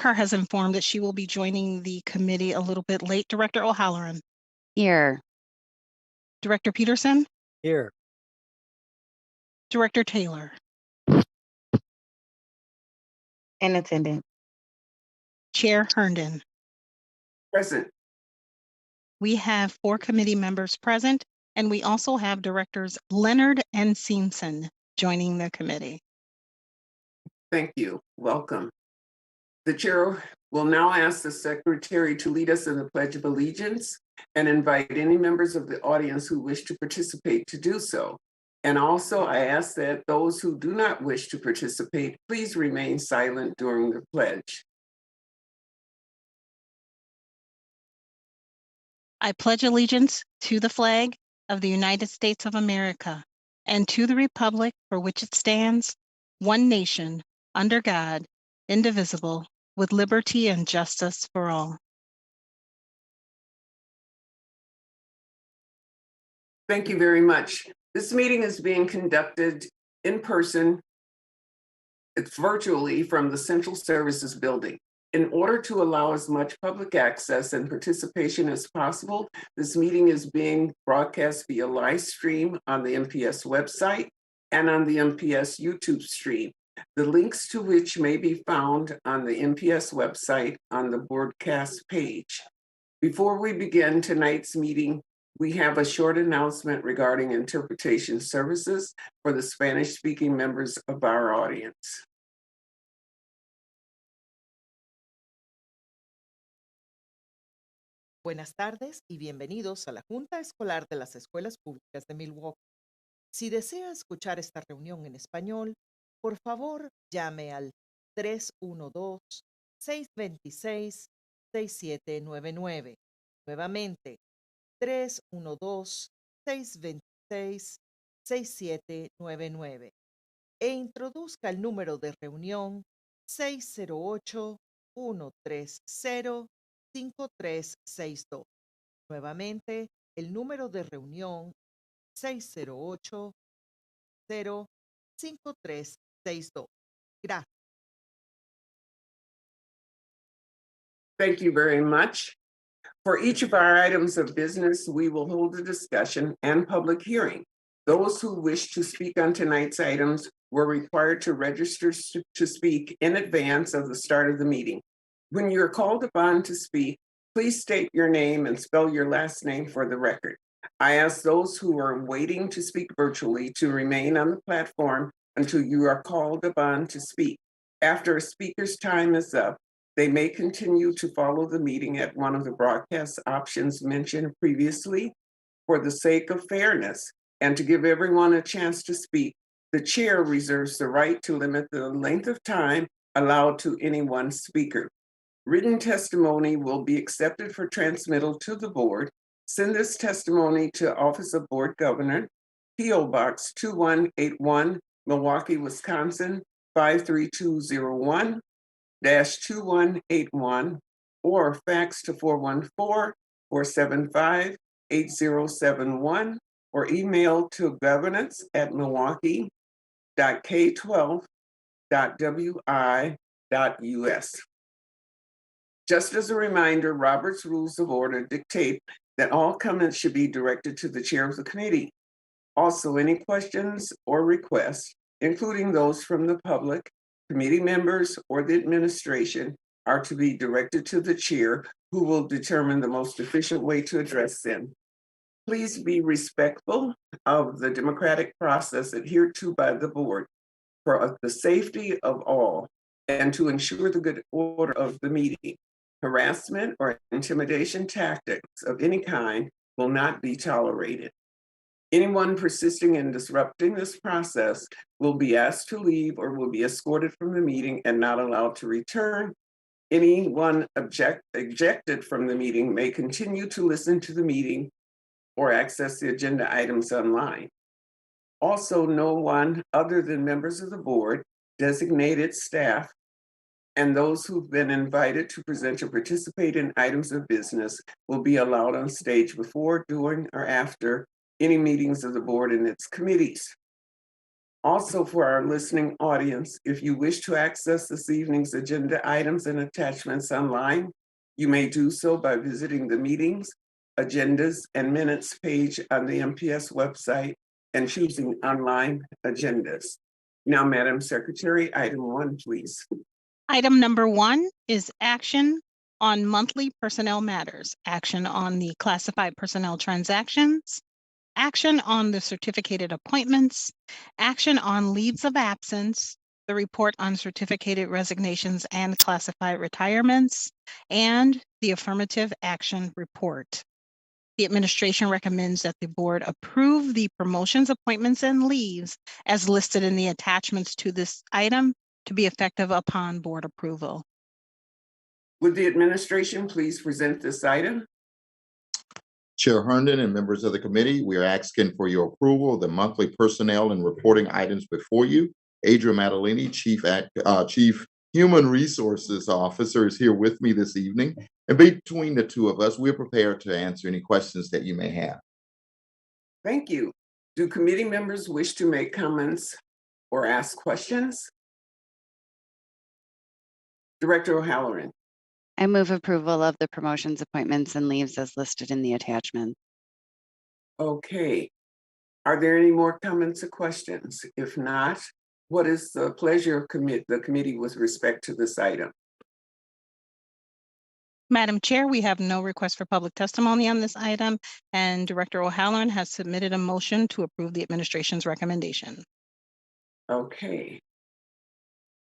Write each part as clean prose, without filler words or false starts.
Carr has informed that she will be joining the committee a little bit late. Director O'Halloran. Here. Director Peterson. Here. Director Taylor. In attendance. Chair Herndon. Present. We have 4 committee members present, and we also have Directors Leonard and Seamson joining the committee. Thank you. Welcome. The chair will now ask the secretary to lead us in the Pledge of Allegiance and invite any members of the audience who wish to participate to do so. And also, I ask that those who do not wish to participate, please remain silent during the pledge. I pledge allegiance to the flag of the United States of America and to the republic for which it stands, one nation, under God, indivisible, with liberty and justice for all. Thank you very much. This meeting is being conducted in person. It's virtually from the Central Services Building. In order to allow as much public access and participation as possible, this meeting is being broadcast via live stream on the MPS website and on the MPS YouTube stream, the links to which may be found on the MPS website on the broadcast page. Before we begin tonight's meeting, we have a short announcement regarding interpretation services for the Spanish-speaking members of our audience. Buenas tardes y bienvenidos a la Junta Escolar de las Escuelas Públicas de Milwaukee. Si desea escuchar esta reunión en español, por favor llame al 312-626-6799. Nuevamente, 312-626-6799 e introduzca el número de reunión 608-130-5362. Nuevamente, el número de reunión 608-05362. Gracias. Thank you very much. For each of our items of business, we will hold a discussion and public hearing. Those who wish to speak on tonight's items were required to register to speak in advance of the start of the meeting. When you're called upon to speak, please state your name and spell your last name for the record. I ask those who are waiting to speak virtually to remain on the platform until you are called upon to speak. After a speaker's time is up, they may continue to follow the meeting at one of the broadcast options mentioned previously. For the sake of fairness and to give everyone a chance to speak, the chair reserves the right to limit the length of time allowed to any one speaker. Written testimony will be accepted for transmittal to the board. Send this testimony to Office of Board Governor, P.O. Box 2181, Milwaukee, Wisconsin, 53201-2181, or fax to 414-475-8071, or email to governance@milwaukee.k12.wi.us. Just as a reminder, Robert's Rules of Order dictate that all comments should be directed to the chair of the committee. Also, any questions or requests, including those from the public, committee members, or the administration, are to be directed to the chair, who will determine the most efficient way to address them. Please be respectful of the democratic process adhered to by the board for the safety of all and to ensure the good order of the meeting. Harassment or intimidation tactics of any kind will not be tolerated. Anyone persisting in disrupting this process will be asked to leave or will be escorted from the meeting and not allowed to return. Anyone ejected from the meeting may continue to listen to the meeting or access the agenda items online. Also, no one other than members of the board, designated staff, and those who've been invited to present or participate in items of business will be allowed on stage before, during, or after any meetings of the board and its committees. Also, for our listening audience, if you wish to access this evening's agenda items and attachments online, you may do so by visiting the meetings, agendas, and minutes page on the MPS website and choosing online agendas. Now, Madam Secretary, item 1, please. Item number 1 is action on monthly personnel matters, action on the classified personnel transactions, action on the certificated appointments, action on leaves of absence, the report on certificated resignations and classified retirements, and the affirmative action report. The administration recommends that the board approve the promotions, appointments, and leaves as listed in the attachments to this item to be effective upon board approval. Would the administration please present this item? Chair Herndon and members of the committee, we are asking for your approval of the monthly personnel and reporting items before you. Adria Maddalini, Chief Human Resources Officer, is here with me this evening. And between the two of us, we're prepared to answer any questions that you may have. Thank you. Do committee members wish to make comments or ask questions? Director O'Halloran. I move approval of the promotions, appointments, and leaves as listed in the attachment. Okay. Are there any more comments or questions? If not, what is the pleasure of the committee with respect to this item? Madam Chair, we have no request for public testimony on this item, and Director O'Halloran has submitted a motion to approve the administration's recommendation. Okay.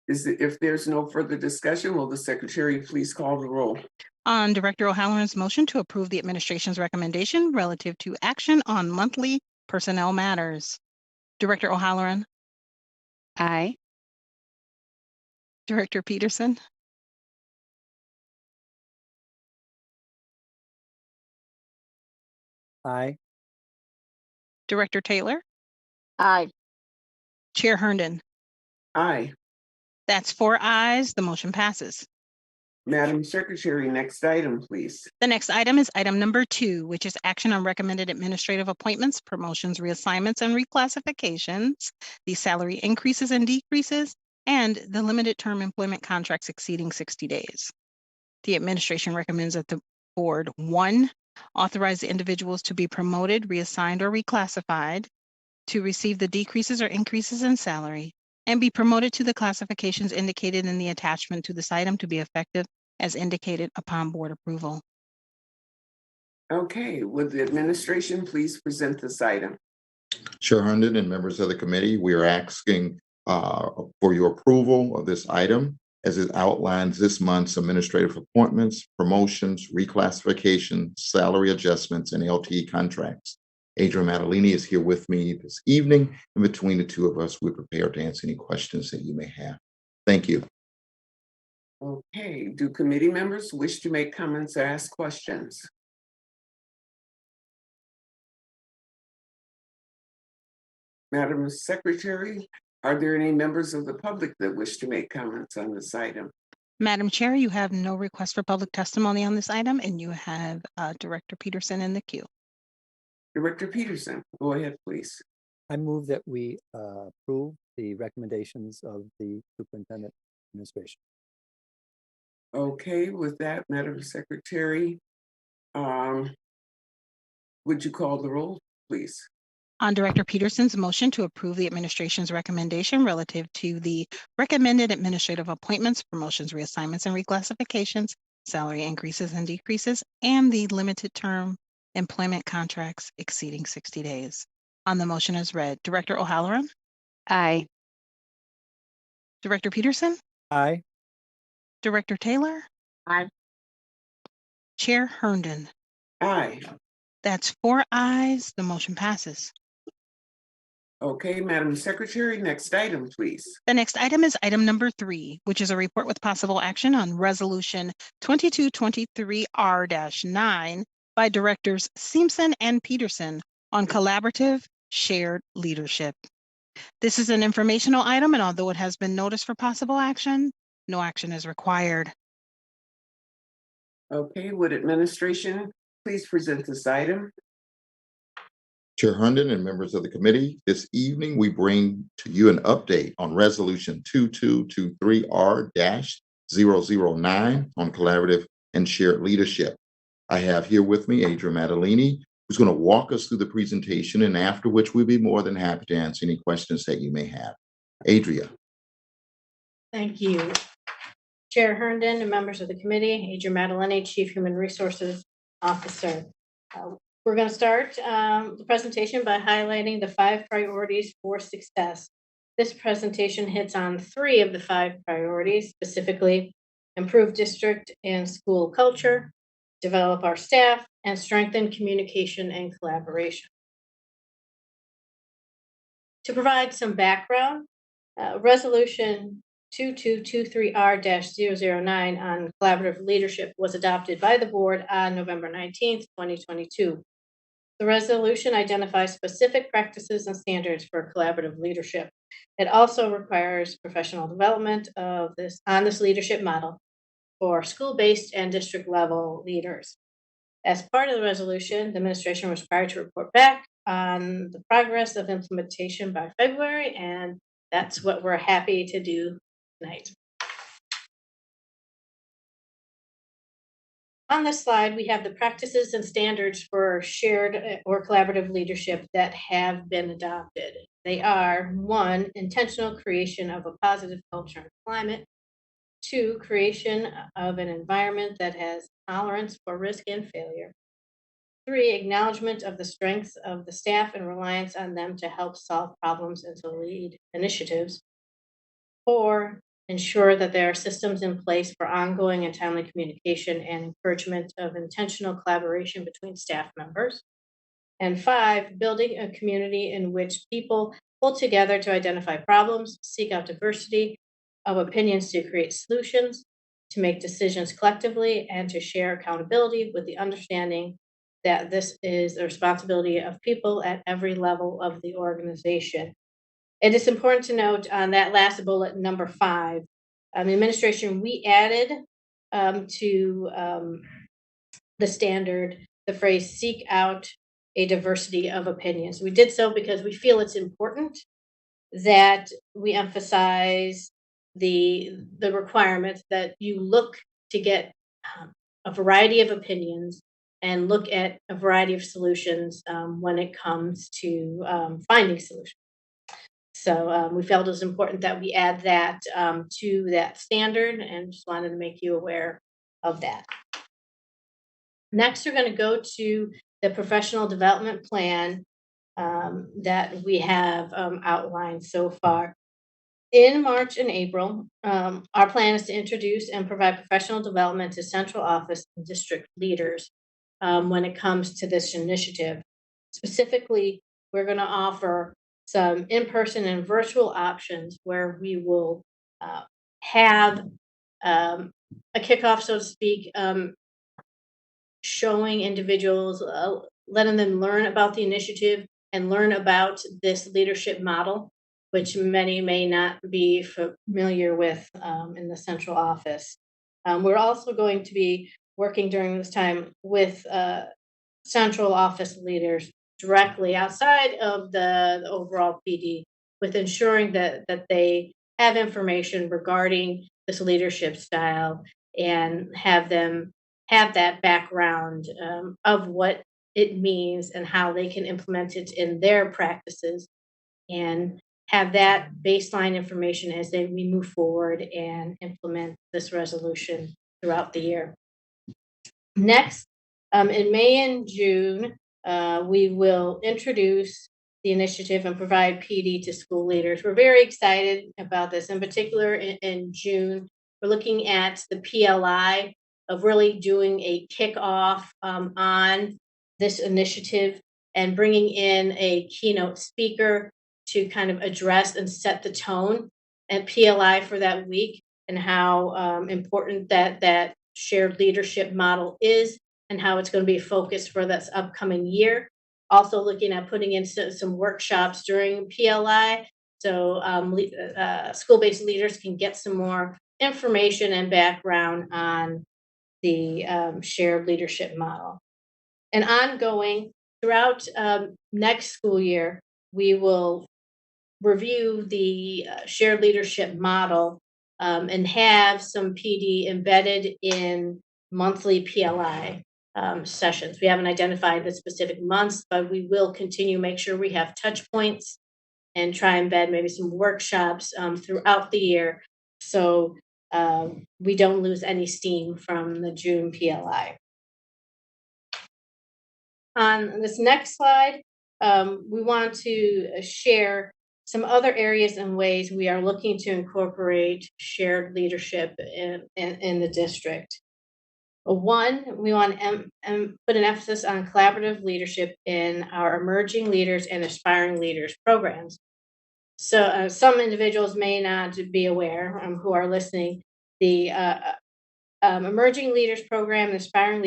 If there's no further discussion, will the secretary please call the roll? On Director O'Halloran's motion to approve the administration's recommendation relative to action on monthly personnel matters. Director O'Halloran, Aye. Director Peterson, Aye. Director Taylor, Aye. Chair Herndon. Aye. That's 4 ayes. The motion passes. Madam Secretary, next item, please. The next item is item number 2, which is action on recommended administrative appointments, promotions, reassignments, and reclassifications, the salary increases and decreases, and the limited term employment contracts exceeding 60 days. The administration recommends that the board, 1, authorize the individuals to be promoted, reassigned, or reclassified to receive the decreases or increases in salary and be promoted to the classifications indicated in the attachment to this item to be effective as indicated upon board approval. Okay, would the administration please present this item? Chair Herndon and members of the committee, we are asking for your approval of this item as it outlines this month's administrative appointments, promotions, reclassification, salary adjustments, and LTE contracts. Adria Maddalini is here with me this evening, and between the two of us, we're prepared to answer any questions that you may have. Thank you. Okay, do committee members wish to make comments or ask questions? Madam Secretary, are there any members of the public that wish to make comments on this item? Madam Chair, you have no request for public testimony on this item, and you have Director Peterson in the queue. Director Peterson, go ahead, please. I move that we approve the recommendations of the superintendent administration. Okay, with that, Madam Secretary, would you call the roll, please? On Director Peterson's motion to approve the administration's recommendation relative to the recommended administrative appointments, promotions, reassignments, and reclassifications, salary increases and decreases, and the limited term employment contracts exceeding 60 days. On the motion as read, Director O'Halloran, Aye. Director Peterson, Aye. Director Taylor, Aye. Chair Herndon. Aye. That's 4 ayes. The motion passes. Okay, Madam Secretary, next item, please. The next item is item number 3, which is a report with possible action on Resolution 2223R-9 by Directors Simpson and Peterson on collaborative shared leadership. This is an informational item, and although it has been noticed for possible action, no action is required. Okay, would administration please present this item? Chair Herndon and members of the committee, this evening we bring to you an update on Resolution 2223R-009 on collaborative and shared leadership. I have here with me Adria Maddalini, who's going to walk us through the presentation, and after which we'll be more than happy to answer any questions that you may have. Adria. Thank you. Chair Herndon and members of the committee, Adria Maddalini, Chief Human Resources Officer. We're going to start the presentation by highlighting the 5 priorities for success. This presentation hits on 3 of the 5 priorities, specifically improve district and school culture, develop our staff, and strengthen communication and collaboration. To provide some background, Resolution 2223R-009 on collaborative leadership was adopted by the board on November 19th, 2022. The resolution identifies specific practices and standards for collaborative leadership. It also requires professional development on this leadership model for school-based and district-level leaders. As part of the resolution, the administration was required to report back on the progress of implementation by February, and that's what we're happy to do tonight. On this slide, we have the practices and standards for shared or collaborative leadership that have been adopted. They are 1, intentional creation of a positive culture and climate. 2, creation of an environment that has tolerance for risk and failure. 3, acknowledgement of the strengths of the staff and reliance on them to help solve problems and to lead initiatives. 4, ensure that there are systems in place for ongoing and timely communication and encouragement of intentional collaboration between staff members. And 5, building a community in which people pull together to identify problems, seek out diversity of opinions to create solutions, to make decisions collectively, and to share accountability with the understanding that this is the responsibility of people at every level of the organization. It is important to note on that last bullet, number 5, the administration, we added to the standard the phrase seek out a diversity of opinions. We did so because we feel it's important that we emphasize the requirement that you look to get a variety of opinions and look at a variety of solutions when it comes to finding solutions. So we felt it was important that we add that to that standard, and just wanted to make you aware of that. Next, we're going to go to the professional development plan that we have outlined so far. In March and April, our plan is to introduce and provide professional development to central office and district leaders when it comes to this initiative. Specifically, we're going to offer some in-person and virtual options where we will have a kickoff, so to speak, showing individuals, letting them learn about the initiative and learn about this leadership model, which many may not be familiar with in the central office. We're also going to be working during this time with central office leaders directly outside of the overall PD, with ensuring that they have information regarding this leadership style and have them have that background of what it means and how they can implement it in their practices, and have that baseline information as we move forward and implement this resolution throughout the year. Next, in May and June, we will introduce the initiative and provide PD to school leaders. We're very excited about this. In particular, in June, we're looking at the PLI of really doing a kickoff on this initiative and bringing in a keynote speaker to kind of address and set the tone at PLI for that week, and how important that shared leadership model is, and how it's going to be a focus for this upcoming year. Also looking at putting in some workshops during PLI, so school-based leaders can get some more information and background on the shared leadership model. And ongoing, throughout next school year, we will review the shared leadership model and have some PD embedded in monthly PLI sessions. We haven't identified the specific months, but we will continue, make sure we have touch points and try and embed maybe some workshops throughout the year so we don't lose any steam from the June PLI. On this next slide, we want to share some other areas and ways we are looking to incorporate shared leadership in the district. One, we want to put an emphasis on collaborative leadership in our emerging leaders and aspiring leaders programs. So some individuals may not be aware who are listening. The Emerging Leaders Program and Aspiring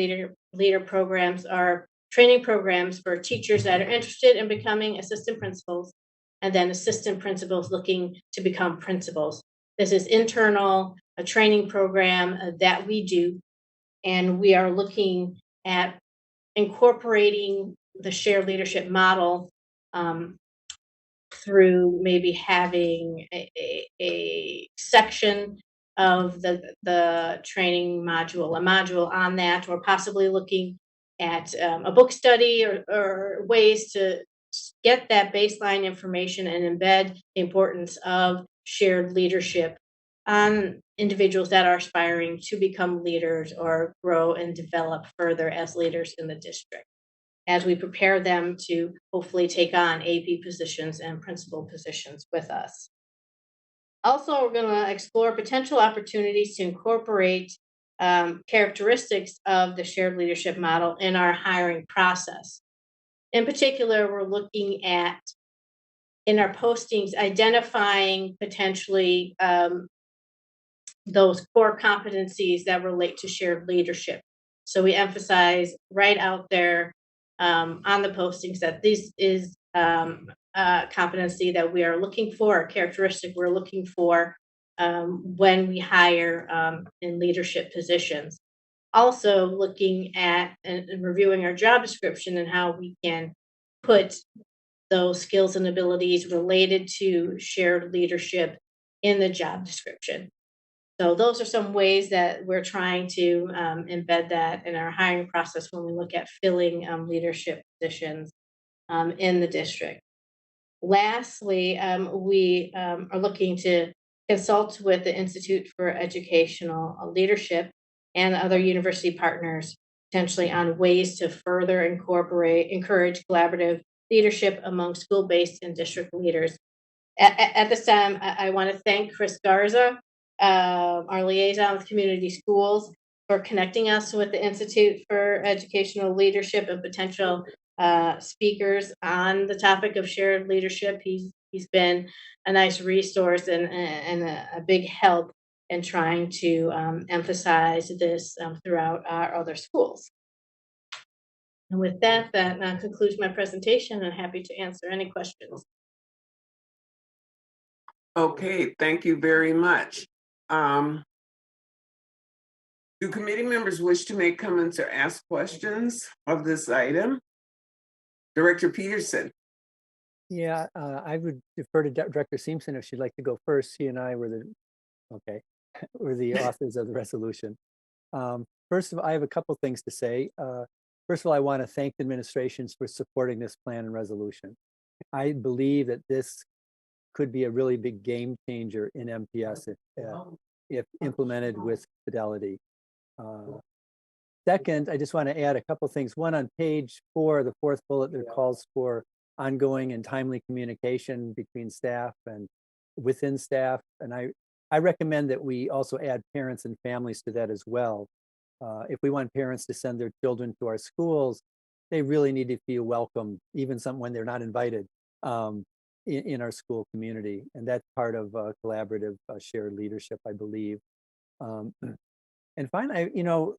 Leader programs are training programs for teachers that are interested in becoming assistant principals and then assistant principals looking to become principals. This is internal, a training program that we do, and we are looking at incorporating the shared leadership model through maybe having a section of the training module, a module on that, or possibly looking at a book study or ways to get that baseline information and embed the importance of shared leadership on individuals that are aspiring to become leaders or grow and develop further as leaders in the district, as we prepare them to hopefully take on AP positions and principal positions with us. Also, we're going to explore potential opportunities to incorporate characteristics of the shared leadership model in our hiring process. In particular, we're looking at, in our postings, identifying potentially those core competencies that relate to shared leadership. So we emphasize right out there on the postings that this is a competency that we are looking for, a characteristic we're looking for when we hire in leadership positions. Also looking at and reviewing our job description and how we can put those skills and abilities related to shared leadership in the job description. So those are some ways that we're trying to embed that in our hiring process when we look at filling leadership positions in the district. Lastly, we are looking to consult with the Institute for Educational Leadership and other university partners, potentially on ways to further encourage collaborative leadership among school-based and district leaders. At this time, I want to thank Chris Garza, our liaison with community schools, for connecting us with the Institute for Educational Leadership and potential speakers on the topic of shared leadership. He's been a nice resource and a big help in trying to emphasize this throughout our other schools. And with that concludes my presentation. I'm happy to answer any questions. Okay, thank you very much. Do committee members wish to make comments or ask questions of this item? Director Peterson. Yeah, I would defer to Director Simpson if she'd like to go first. She and I were the authors of the resolution. First of all, I have a couple things to say. First of all, I want to thank the administrations for supporting this plan and resolution. I believe that this could be a really big game changer in MPS if implemented with fidelity. Second, I just want to add a couple things. One, on page 4, the fourth bullet, there calls for ongoing and timely communication between staff and within staff. And I recommend that we also add parents and families to that as well. If we want parents to send their children to our schools, they really need to feel welcome, even when they're not invited, in our school community. And that's part of collaborative shared leadership, I believe. And finally,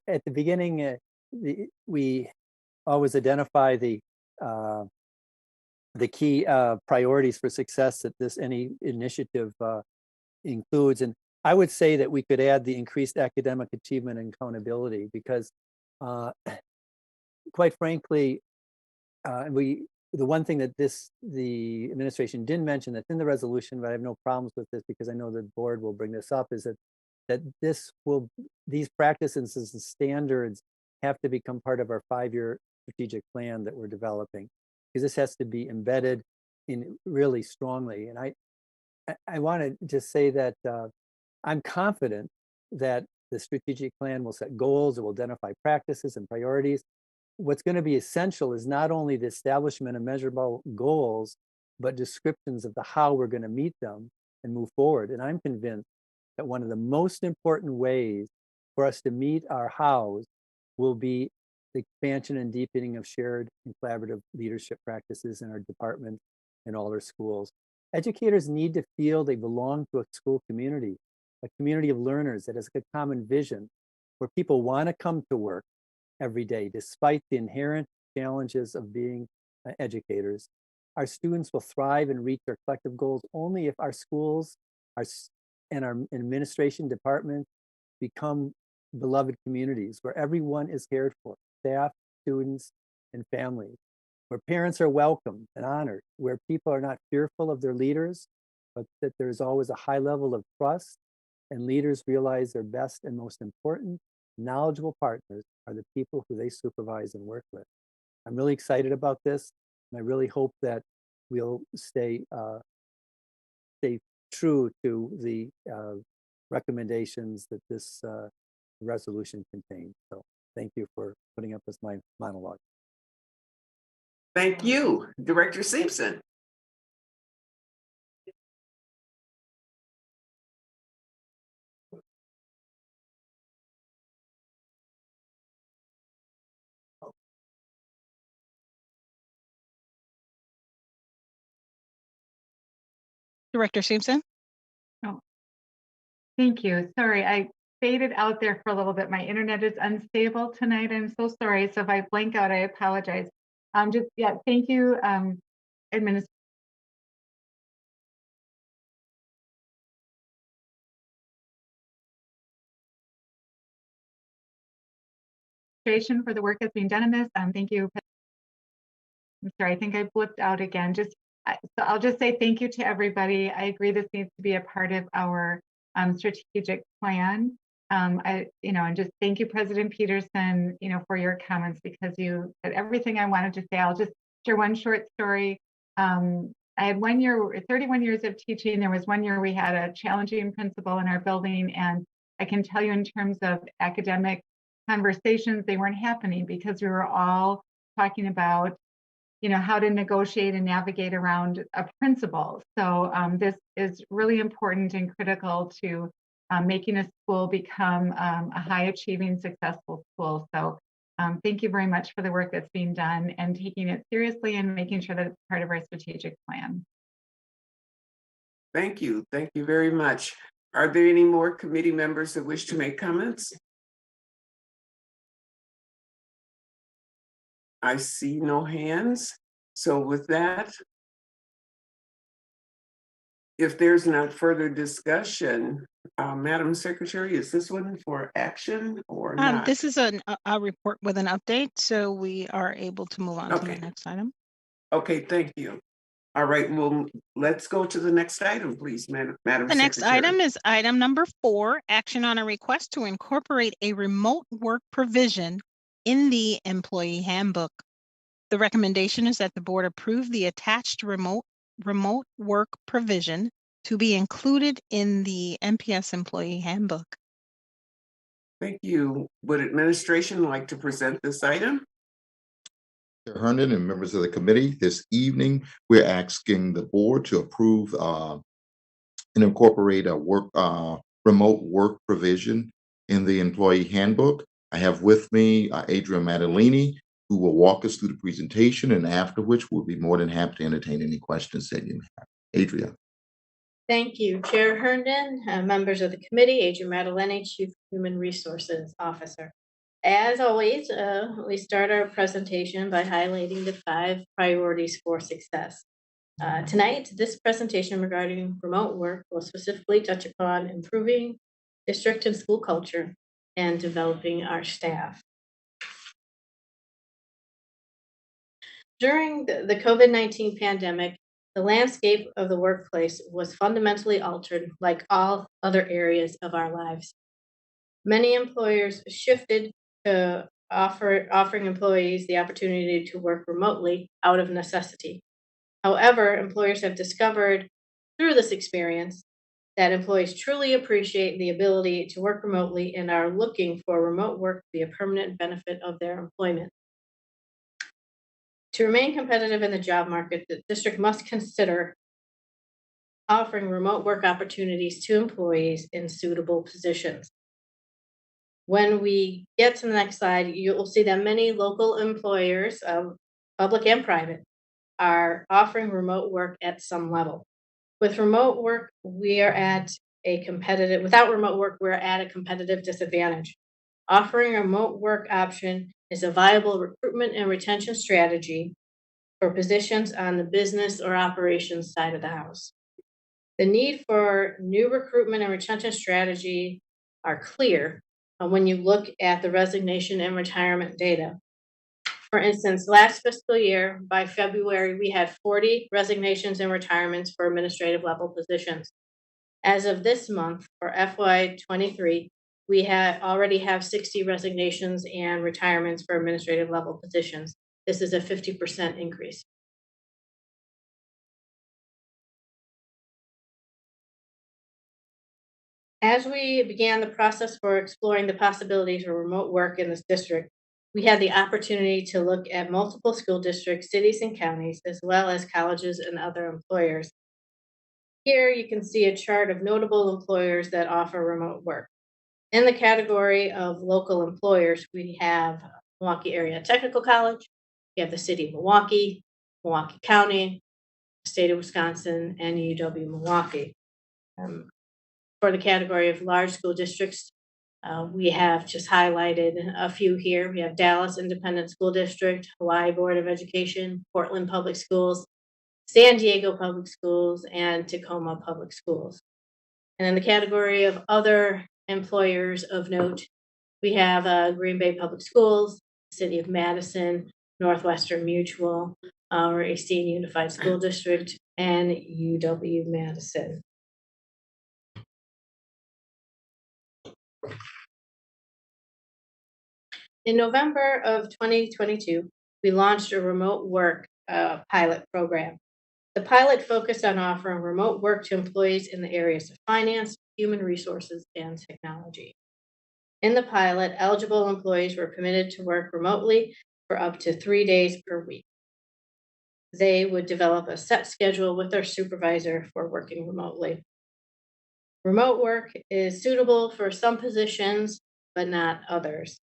at the beginning, we always identify the key priorities for success that any initiative includes. And I would say that we could add the increased academic achievement and accountability because, quite frankly, the one thing that the administration didn't mention that's in the resolution, but I have no problems with this because I know the board will bring this up, is that these practices and standards have to become part of our 5-year strategic plan that we're developing, because this has to be embedded in really strongly. And I want to just say that I'm confident that the strategic plan will set goals, it will identify practices and priorities. What's going to be essential is not only the establishment of measurable goals, but descriptions of the how we're going to meet them and move forward. And I'm convinced that one of the most important ways for us to meet our hows will be the expansion and deepening of shared and collaborative leadership practices in our departments and all our schools. Educators need to feel they belong to a school community, a community of learners that has a common vision, where people want to come to work every day, despite the inherent challenges of being educators. Our students will thrive and reach their collective goals only if our schools and our administration departments become beloved communities where everyone is cared for, staff, students, and families, where parents are welcomed and honored, where people are not fearful of their leaders, but that there's always a high level of trust, and leaders realize their best and most important knowledgeable partners are the people who they supervise and work with. I'm really excited about this, and I really hope that we'll stay true to the recommendations that this resolution contains. So thank you for putting up with my monologue. Thank you, Director Simpson. Director Simpson? Thank you. Sorry, I faded out there for a little bit. My internet is unstable tonight. I'm so sorry. So if I blank out, I apologize. Thank you, Administration for the work that's being done in this. Thank you. I'm sorry, I think I blipped out again. So I'll just say thank you to everybody. I agree this needs to be a part of our strategic plan. And just thank you, President Peterson, for your comments, because you said everything I wanted to say. I'll just share one short story. I had 31 years of teaching. There was one year we had a challenging principal in our building, and I can tell you in terms of academic conversations, they weren't happening because we were all talking about how to negotiate and navigate around a principal. So this is really important and critical to making a school become a high achieving, successful school. So thank you very much for the work that's being done and taking it seriously and making sure that it's part of our strategic plan. Thank you. Thank you very much. Are there any more committee members that wish to make comments? I see no hands. So with that, if there's not further discussion, Madam Secretary, is this one for action or not? This is a report with an update, so we are able to move on to the next item. Okay, thank you. All right, well, let's go to the next item, please, Madam Secretary. The next item is item number 4, action on a request to incorporate a remote work provision in the employee handbook. The recommendation is that the board approve the attached remote work provision to be included in the MPS employee handbook. Thank you. Would administration like to present this item? Chair Herndon and members of the committee, this evening, we're asking the board to approve and incorporate a remote work provision in the employee handbook. I have with me Adria Maddalini, who will walk us through the presentation, and after which we'll be more than happy to entertain any questions that you have. Adria. Thank you, Chair Herndon, members of the committee, Adria Maddalini, Chief Human Resources Officer. As always, we start our presentation by highlighting the 5 priorities for success. Tonight, this presentation regarding remote work will specifically touch upon improving district and school culture and developing our staff. During the COVID-19 pandemic, the landscape of the workplace was fundamentally altered like all other areas of our lives. Many employers shifted to offering employees the opportunity to work remotely out of necessity. However, employers have discovered through this experience that employees truly appreciate the ability to work remotely and are looking for remote work to be a permanent benefit of their employment. To remain competitive in the job market, the district must consider offering remote work opportunities to employees in suitable positions. When we get to the next slide, you'll see that many local employers, public and private, are offering remote work at some level. With remote work, without remote work, we're at a competitive disadvantage. Offering a remote work option is a viable recruitment and retention strategy for positions on the business or operations side of the house. The need for new recruitment and retention strategy are clear when you look at the resignation and retirement data. For instance, last fiscal year, by February, we had 40 resignations and retirements for administrative level positions. As of this month, for FY23, we already have 60 resignations and retirements for administrative level positions. This is a 50% increase. As we began the process for exploring the possibilities for remote work in this district, we had the opportunity to look at multiple school districts, cities, and counties, as well as colleges and other employers. Here you can see a chart of notable employers that offer remote work. In the category of local employers, we have Milwaukee Area Technical College, we have the City of Milwaukee, Milwaukee County, State of Wisconsin, and UW Milwaukee. For the category of large school districts, we have just highlighted a few here. We have Dallas Independent School District, Hawaii Board of Education, Portland Public Schools, San Diego Public Schools, and Tacoma Public Schools. And in the category of other employers of note, we have Green Bay Public Schools, City of Madison, Northwestern Mutual, Racine Unified School District, and UW Madison. In November of 2022, we launched a remote work pilot program. The pilot focused on offering remote work to employees in the areas of finance, human resources, and technology. In the pilot, eligible employees were permitted to work remotely for up to 3 days per week. They would develop a set schedule with their supervisor for working remotely. Remote work is suitable for some positions, but not others.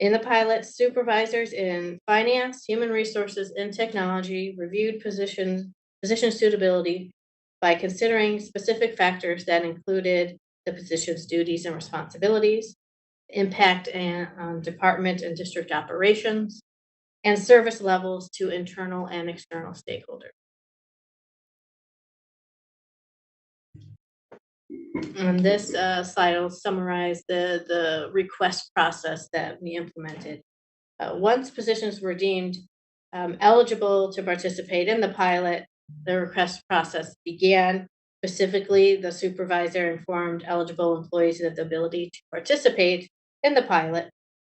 In the pilot, supervisors in finance, human resources, and technology reviewed position suitability by considering specific factors that included the position's duties and responsibilities, impact on department and district operations, and service levels to internal and external stakeholders. And this slide will summarize the request process that we implemented. Once positions were deemed eligible to participate in the pilot, the request process began. Specifically, the supervisor informed eligible employees of the ability to participate in the pilot.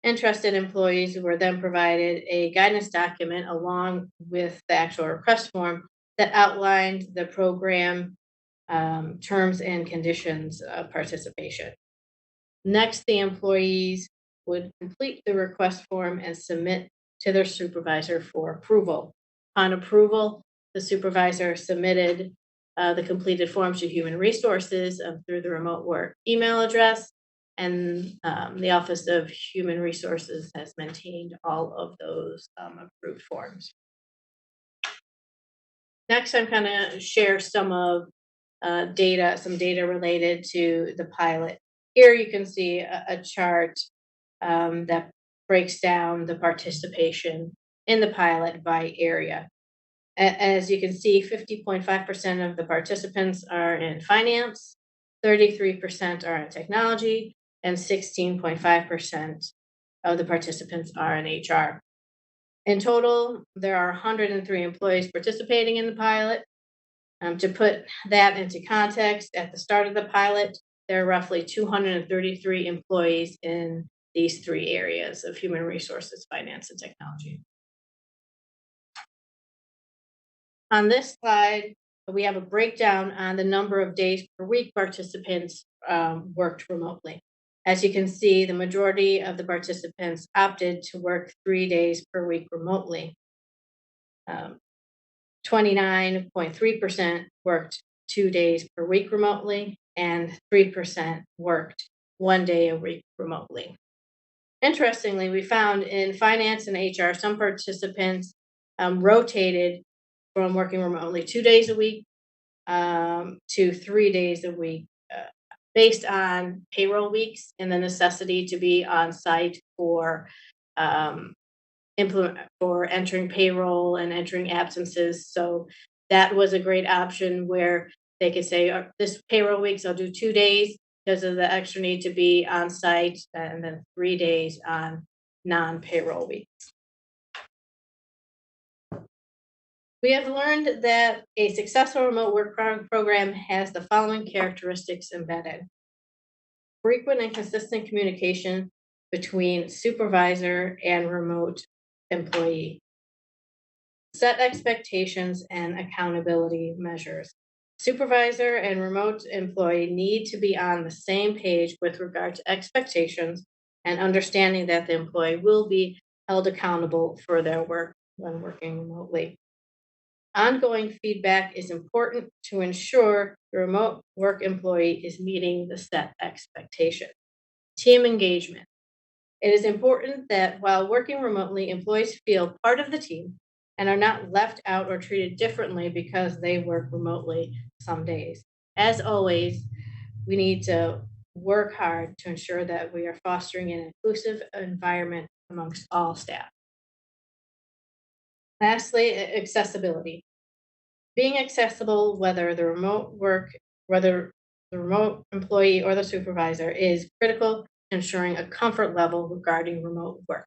Interested employees were then provided a guidance document along with the actual request form that outlined the program terms and conditions of participation. Next, the employees would complete the request form and submit to their supervisor for approval. Upon approval, the supervisor submitted the completed forms to Human Resources through the remote work email address, and the Office of Human Resources has maintained all of those approved forms. Next, I'm going to share some data related to the pilot. Here you can see a chart that breaks down the participation in the pilot by area. As you can see, 50.5% of the participants are in finance, 33% are in technology, and 16.5% of the participants are in HR. In total, there are 103 employees participating in the pilot. To put that into context, at the start of the pilot, there are roughly 233 employees in these three areas of human resources, finance, and technology. On this slide, we have a breakdown on the number of days per week participants worked remotely. As you can see, the majority of the participants opted to work 3 days per week remotely. 29.3% worked 2 days per week remotely, and 3% worked 1 day a week remotely. Interestingly, we found in finance and HR, some participants rotated from working remotely 2 days a week to 3 days a week, based on payroll weeks and the necessity to be on site for entering payroll and entering absences. So that was a great option where they could say, this payroll weeks, I'll do 2 days because of the extra need to be on site, and then 3 days on non-payroll weeks. We have learned that a successful remote work program has the following characteristics embedded: frequent and consistent communication between supervisor and remote employee, set expectations and accountability measures. Supervisor and remote employee need to be on the same page with regard to expectations and understanding that the employee will be held accountable for their work when working remotely. Ongoing feedback is important to ensure the remote work employee is meeting the set expectation. Team engagement. It is important that while working remotely, employees feel part of the team and are not left out or treated differently because they work remotely some days. As always, we need to work hard to ensure that we are fostering an inclusive environment amongst all staff. Lastly, accessibility. Being accessible, whether the remote employee or the supervisor, is critical to ensuring a comfort level regarding remote work.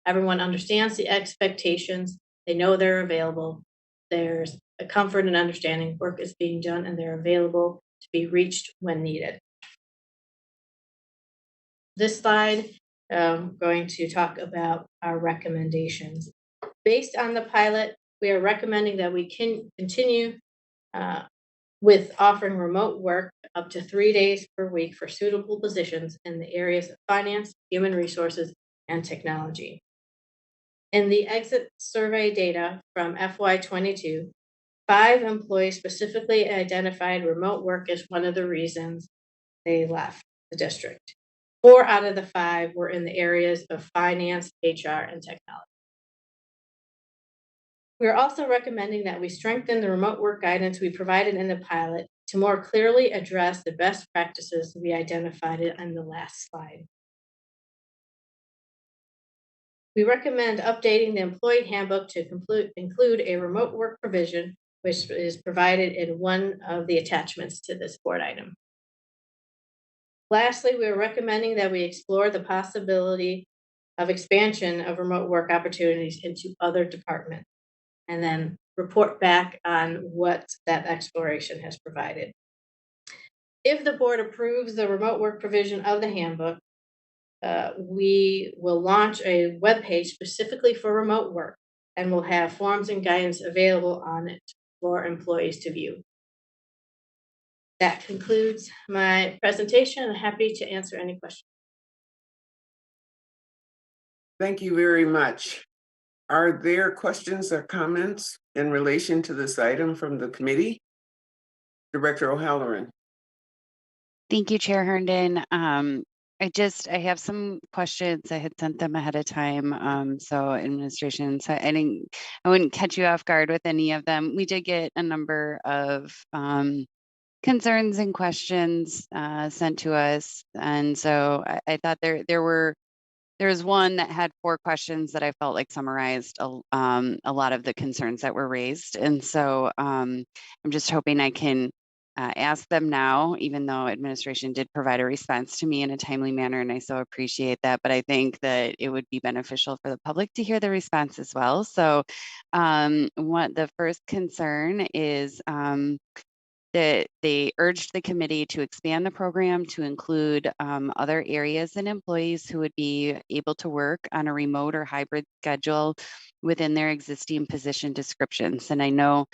Everyone understands the expectations. They know they're available. There's a comfort and understanding work is being done and they're available to be reached when needed. This slide, I'm going to talk about our recommendations. Based on the pilot, we are recommending that we can continue with offering remote work up to 3 days per week for suitable positions in the areas of finance, human resources, and technology. In the exit survey data from FY22, 5 employees specifically identified remote work as one of the reasons they left the district. 4 out of the 5 were in the areas of finance, HR, and technology. We are also recommending that we strengthen the remote work guidance we provided in the pilot to more clearly address the best practices we identified in the last slide. We recommend updating the employee handbook to include a remote work provision, which is provided in one of the attachments to this board item. Lastly, we are recommending that we explore the possibility of expansion of remote work opportunities into other departments, and then report back on what that exploration has provided. If the board approves the remote work provision of the handbook, we will launch a webpage specifically for remote work, and will have forms and guidance available on it for employees to view. That concludes my presentation. I'm happy to answer any questions. Thank you very much. Are there questions or comments in relation to this item from the committee? Director O'Halloran. Thank you, Chair Herndon. I have some questions. I had sent them ahead of time. So administration, so I wouldn't catch you off guard with any of them. We did get a number of concerns and questions sent to us. And so I thought there was one that had 4 questions that I felt like summarized a lot of the concerns that were raised. And so I'm just hoping I can ask them now, even though administration did provide a response to me in a timely manner, and I so appreciate that. But I think that it would be beneficial for the public to hear the response as well. So what the first concern is that they urged the committee to expand the program to include other areas and employees who would be able to work on a remote or hybrid schedule within their existing position descriptions. And I know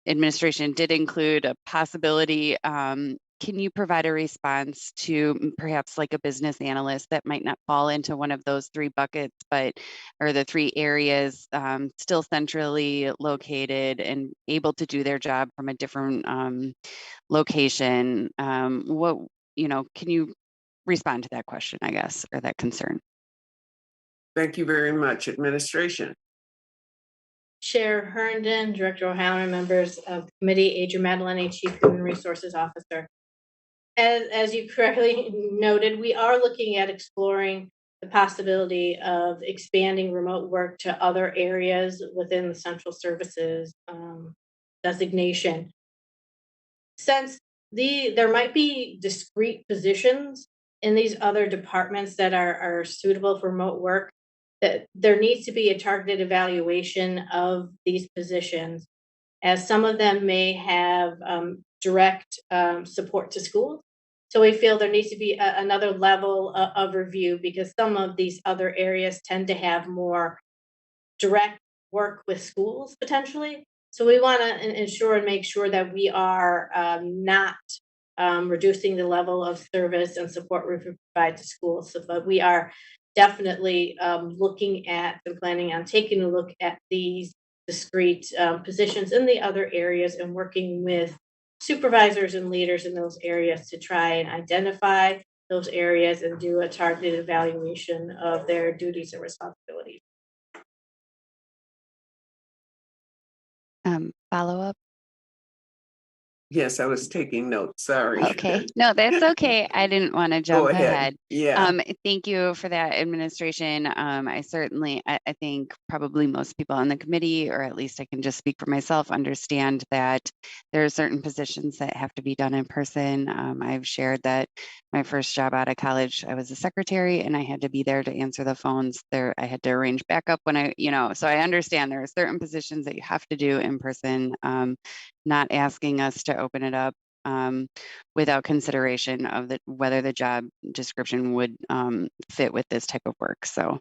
administration did include a possibility. Can you provide a response to perhaps like a business analyst that might not fall into one of those three buckets, or the three areas, still centrally located and able to do their job from a different location? Can you respond to that question, I guess, or that concern? Thank you very much, administration. Chair Herndon, Director O'Halloran, members of the committee, Adrian Madeline, Chief Human Resources Officer. As you correctly noted, we are looking at exploring the possibility of expanding remote work to other areas within the central services designation. Since there might be discrete positions in these other departments that are suitable for remote work, that there needs to be a targeted evaluation of these positions, as some of them may have direct support to schools. So we feel there needs to be another level of review, because some of these other areas tend to have more direct work with schools potentially. So we want to ensure and make sure that we are not reducing the level of service and support we provide to schools. So, but we are definitely looking at and planning on taking a look at these discrete positions in the other areas and working with supervisors and leaders in those areas to try and identify those areas and do a targeted evaluation of their duties and responsibilities. Follow up? Yes, I was taking notes. Sorry. Okay, no, that's okay. I didn't want to Go jump ahead. ahead. Yeah. Thank you for that, administration. I think probably most people on the committee, or at least I can just speak for myself, understand that there are certain positions that have to be done in person. I've shared that my first job out of college, I was a secretary and I had to be there to answer the phones. I had to arrange backup when so I understand there are certain positions that you have to do in person, not asking us to open it up without consideration of whether the job description would fit with this type of work. So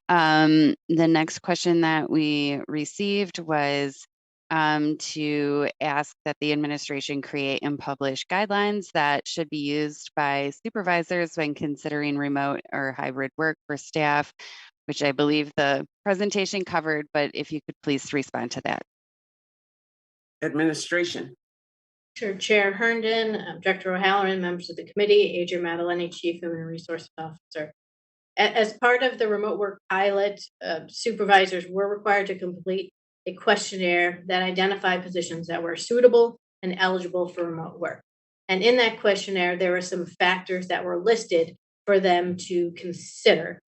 the next question that we received was to ask that the administration create and publish guidelines that should be used by supervisors when considering remote or hybrid work for staff, which I believe the presentation covered, but if you could please respond to that. Administration. Sure. Chair Herndon, Director O'Halloran, members of the committee, Adrian Madeline, Chief Human Resources Officer. As part of the remote work pilot, supervisors were required to complete a questionnaire that identified positions that were suitable and eligible for remote work. And in that questionnaire, there were some factors that were listed for them to consider,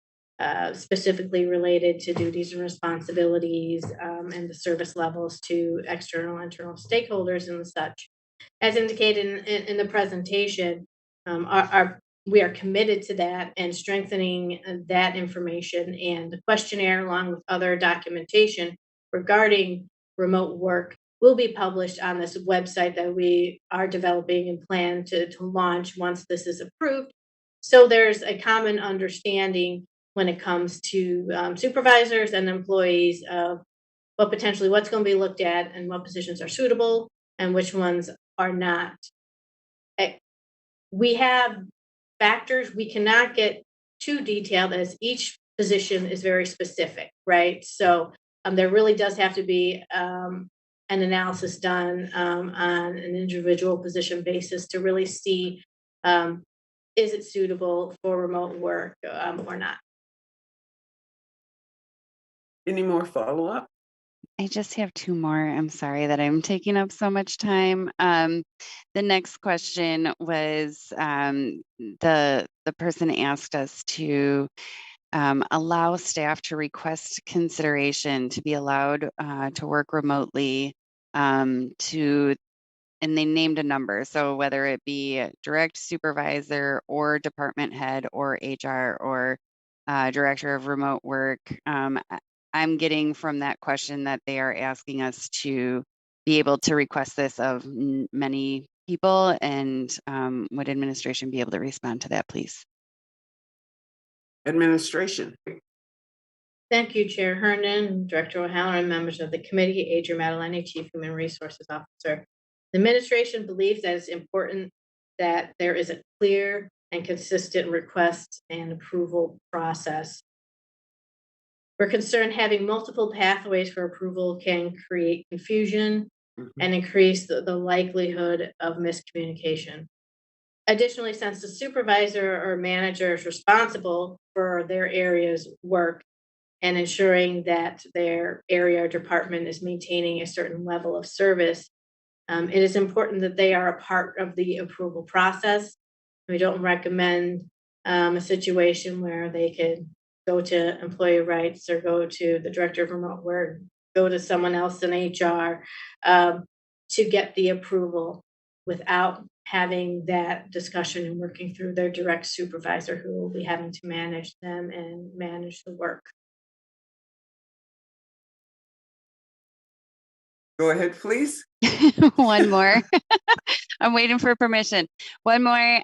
specifically related to duties and responsibilities and the service levels to external and internal stakeholders and such. As indicated in the presentation, we are committed to that and strengthening that information, and the questionnaire, along with other documentation regarding remote work, will be published on this website that we are developing and plan to launch once this is approved. So there's a common understanding when it comes to supervisors and employees of what's going to be looked at and what positions are suitable and which ones are not. We have factors. We cannot get too detailed, as each position is very specific, right? So there really does have to be an analysis done on an individual position basis to really see is it suitable for remote work or not. Any more follow-up? I just have two more. I'm sorry that I'm taking up so much time. The next question was the person asked us to allow staff to request consideration to be allowed to work remotely to and they named a number. So whether it be direct supervisor or department head or HR or director of remote work, I'm getting from that question that they are asking us to be able to request this of many people, and would administration be able to respond to that, please? Administration. Thank you, Chair Herndon, Director O'Halloran, members of the committee, Adrian Madeline, Chief Human Resources Officer. The administration believes that it's important that there is a clear and consistent request and approval process. We're concerned having multiple pathways for approval can create confusion and increase the likelihood of miscommunication. Additionally, since the supervisor or manager is responsible for their area's work and ensuring that their area or department is maintaining a certain level of service, it is important that they are a part of the approval process. We don't recommend a situation where they could go to employee rights or go to the director of remote work, go to someone else in HR to get the approval without having that discussion and working through their direct supervisor who will be having to manage them and manage the work. Go ahead, please. One more. I'm waiting for permission. One more.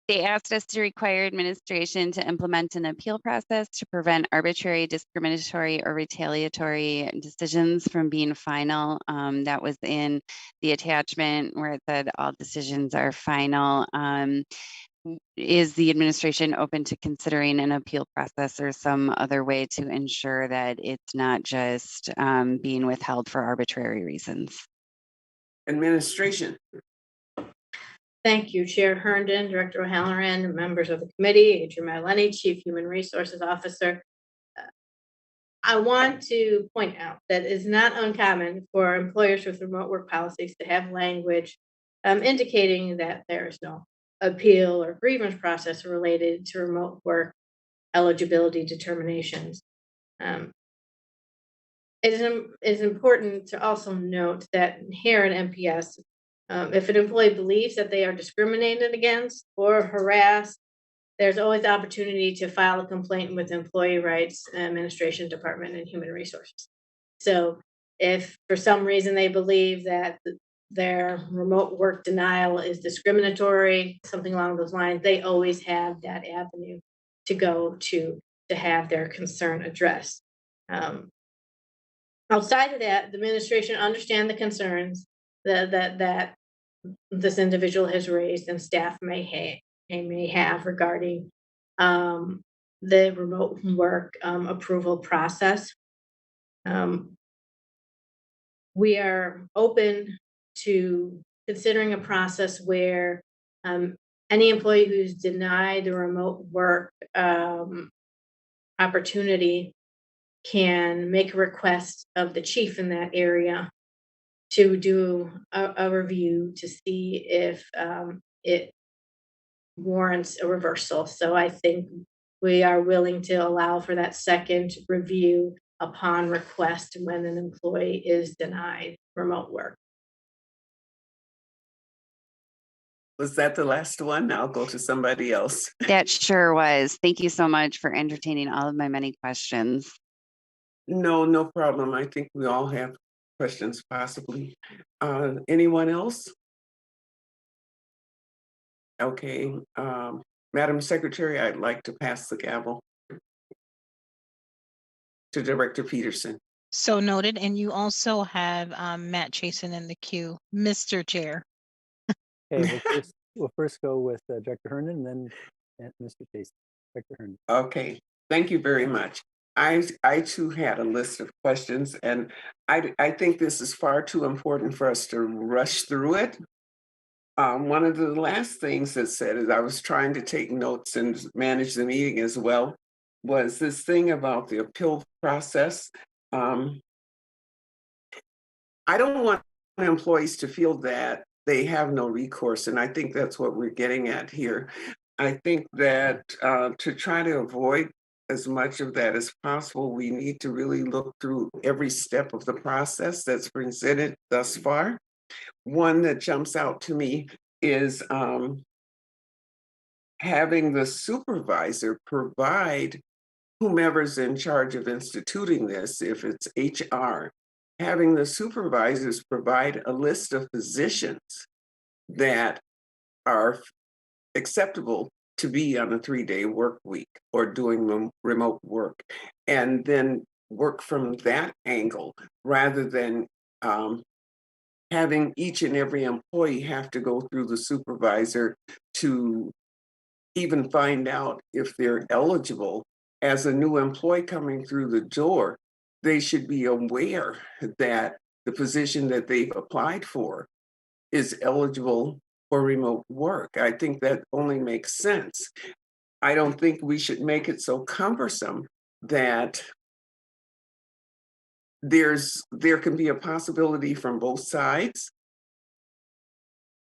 They asked us to require administration to implement an appeal process to prevent arbitrary, discriminatory, or retaliatory decisions from being final. That was in the attachment where it said all decisions are final. Is the administration open to considering an appeal process or some other way to ensure that it's not just being withheld for arbitrary reasons? Administration. Thank you, Chair Herndon, Director O'Halloran, members of the committee, Adrian Madeline, Chief Human Resources Officer. I want to point out that it's not uncommon for employers with remote work policies to have language indicating that there is no appeal or grievance process related to remote work eligibility determinations. It is important to also note that here at MPS, if an employee believes that they are discriminated against or harassed, there's always the opportunity to file a complaint with Employee Rights Administration Department and Human Resources. So if for some reason they believe that their remote work denial is discriminatory, something along those lines, they always have that avenue to go to have their concern addressed. Outside of that, the administration understand the concerns that this individual has raised and staff may have regarding the remote work approval process. We are open to considering a process where any employee who's denied the remote work opportunity can make a request of the chief in that area to do a review to see if it warrants a reversal. So I think we are willing to allow for that second review upon request when an employee is denied remote work. Was that the last one? I'll go to somebody else. That sure was. Thank you so much for entertaining all of my many questions. No problem. I think we all have questions possibly. Anyone else? Okay, Madam Secretary, I'd like to pass the gavel to Director Peterson. So noted. And you also have Matt Chasen in the queue, Mr. Chair. Okay, we'll first go with Director Herndon, and then Mr. Chasen. Director Herndon. Okay, thank you very much. I too had a list of questions, and I think this is far too important for us to rush through it. One of the last things that said, as I was trying to take notes and manage the meeting as well, was this thing about the appeal process. I don't want employees to feel that they have no recourse, and I think that's what we're getting at here. I think that to try to avoid as much of that as possible, we need to really look through every step of the process that's presented thus far One that jumps out to me is having the supervisor provide whomever's in charge of instituting this, if it's HR, having the supervisors provide a list of positions that are acceptable to be on a 3-day work week or doing remote work, and then work from that angle rather than having each and every employee have to go through the supervisor to even find out if they're eligible. As a new employee coming through the door, they should be aware that the position that they've applied for is eligible for remote work. I think that only makes sense. I don't think we should make it so cumbersome that there can be a possibility from both sides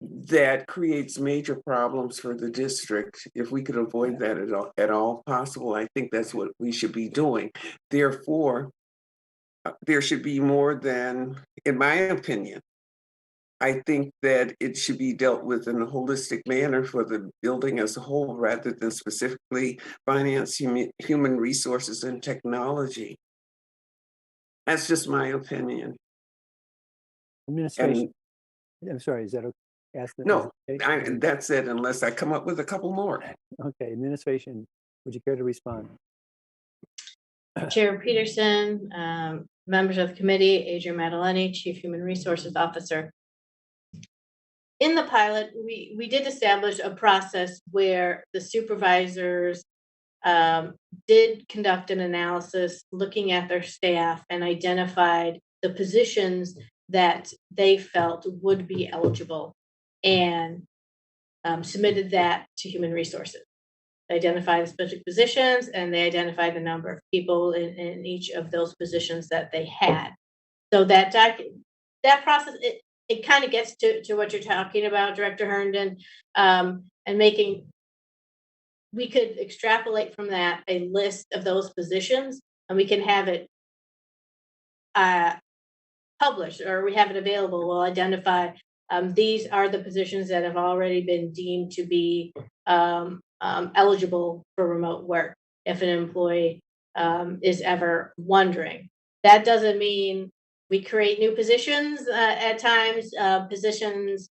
that creates major problems for the district. If we could avoid that at all possible, I think that's what we should be doing. Therefore, there should be more than, in my opinion, I think that it should be dealt with in a holistic manner for the building as a whole, rather than specifically finance, human resources, and technology. That's just my opinion. Administration, I'm sorry, is that okay? No, Okay. that's it, unless I come up with a couple more. Okay, administration, would you care to respond? Chair Peterson, members of the committee, Adrian Maddaleni, Chief Human Resources Officer. In the pilot, we did establish a process where the supervisors did conduct an analysis looking at their staff and identified the positions that they felt would be eligible, and submitted that to Human Resources. They identified the specific positions, and they identified the number of people in each of those positions that they had. So that process, it kind of gets to what you're talking about, Director Herndon, and we could extrapolate from that a list of those positions, and we can have it published, or we have it available. We'll identify these are the positions that have already been deemed to be eligible for remote work, if an employee is ever wondering. That doesn't mean we create new positions. At times, positions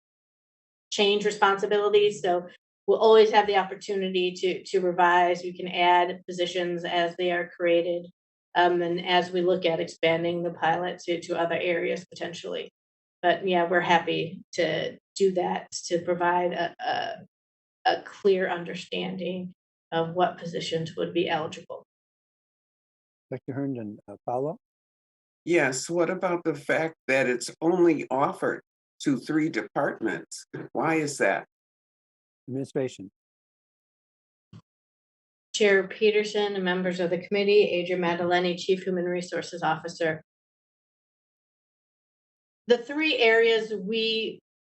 change responsibilities, so we'll always have the opportunity to revise. We can add positions as they are created, and as we look at expanding the pilot to other areas potentially. But yeah, we're happy to do that to provide a clear understanding of what positions would be eligible. Dr. Herndon, follow? Yes, what about the fact that it's only offered to 3 departments? Why is that? Administration. Chair Peterson and members of the committee, Adrian Maddaleni, Chief Human Resources Officer. The 3 areas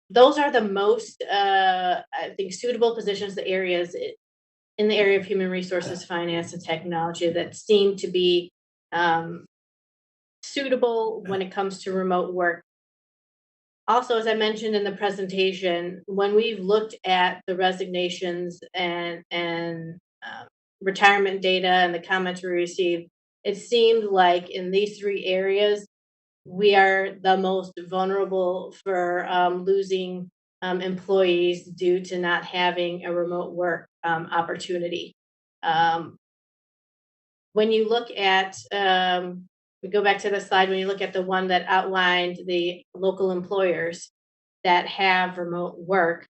those are the most, I think, suitable positions, the areas in the area of human resources, finance, and technology that seem to be suitable when it comes to remote work. Also, as I mentioned in the presentation, when we've looked at the resignations and retirement data and the comments we received, it seemed like in these 3 areas, we are the most vulnerable for losing employees due to not having a remote work opportunity. When you look at, we go back to the slide, when you look at the one that outlined the local employers that have remote work,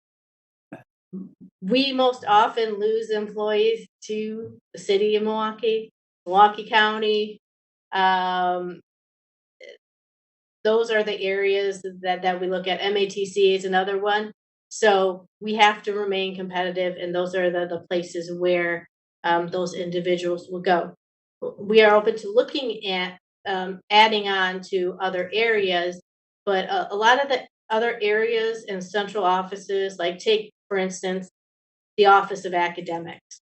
we most often lose employees to the city of Milwaukee, Milwaukee County. Those are the areas that we look at. MATC is another one. So we have to remain competitive, and those are the places where those individuals will go. We are open to looking at adding on to other areas, but a lot of the other areas and central offices, like take, for instance, the Office of Academics.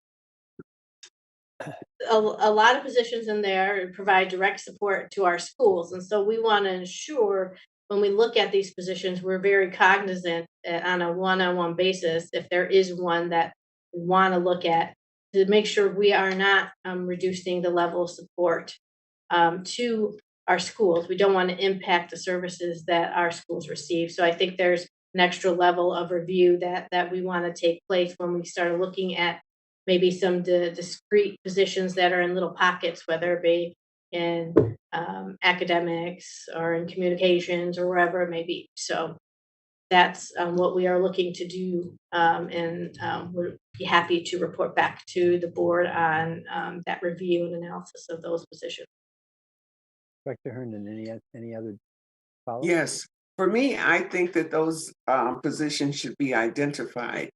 A lot of positions in there provide direct support to our schools, and so we want to ensure when we look at these positions, we're very cognizant on a one-on-one basis, if there is one that we want to look at, to make sure we are not reducing the level of support to our schools. We don't want to impact the services that our schools receive. So I think there's an extra level of review that we want to take place when we start looking at maybe some discrete positions that are in little pockets, whether it be in academics or in communications or wherever it may be. So that's what we are looking to do, and we'll be happy to report back to the board on that review and analysis of those positions. Director Herndon, any other follow-up? Yes, for me, I think that those positions should be identified.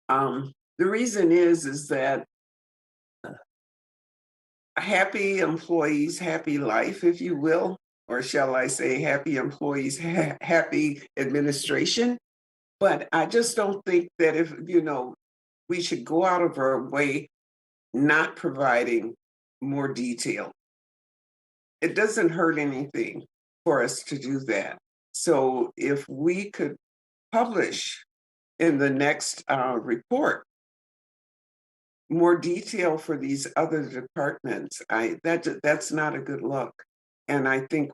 The reason is that happy employees, happy life, if you will, or shall I say happy employees, happy administration. But I just don't think that if, we should go out of our way not providing more detail. It doesn't hurt anything for us to do that. So if we could publish in the next report more detail for these other departments, that's not a good look. And I think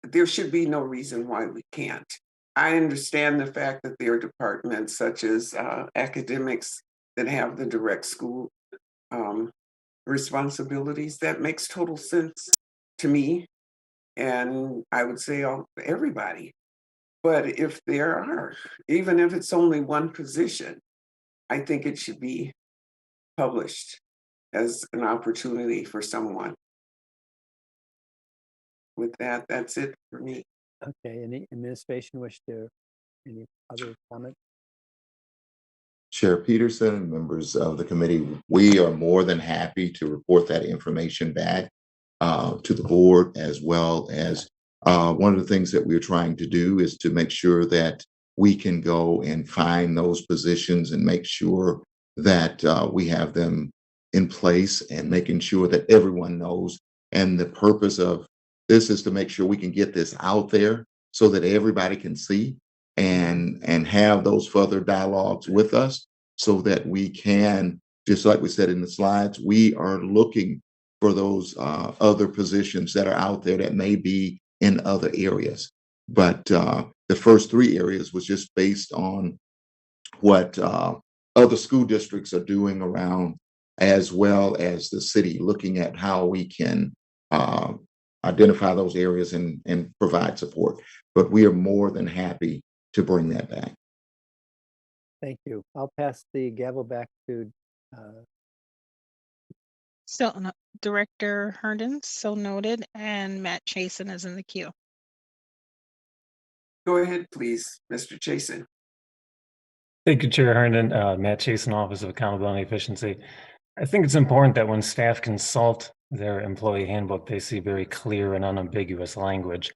there should be no reason why we can't. I understand the fact that there are departments such as academics that have the direct school responsibilities. That makes total sense to me. And I would say everybody. But if there are, even if it's only one position, I think it should be published as an opportunity for someone. With that, that's it for me. Okay, any administration any other comment? Chair Peterson, members of the committee, we are more than happy to report that information back to the board, as well as one of the things that we're trying to do is to make sure that we can go and find those positions and make sure that we have them in place, and making sure that everyone knows. And the purpose of this is to make sure we can get this out there so that everybody can see and have those further dialogues with us, so that we can, just like we said in the slides, we are looking for those other positions that are out there that may be in other areas. But the first three areas was just based on what other school districts are doing around, as well as the city, looking at how we can identify those areas and provide support. But we are more than happy to bring that back. Thank you. I'll pass the gavel back to Director Herndon, so noted, and Matt Chasen is in the queue. Go ahead, please, Mr. Chasen. Thank you, Chair Herndon. Matt Chasen, Office of Accountability and Efficiency. I think it's important that when staff consult their employee handbook, they see very clear and unambiguous language.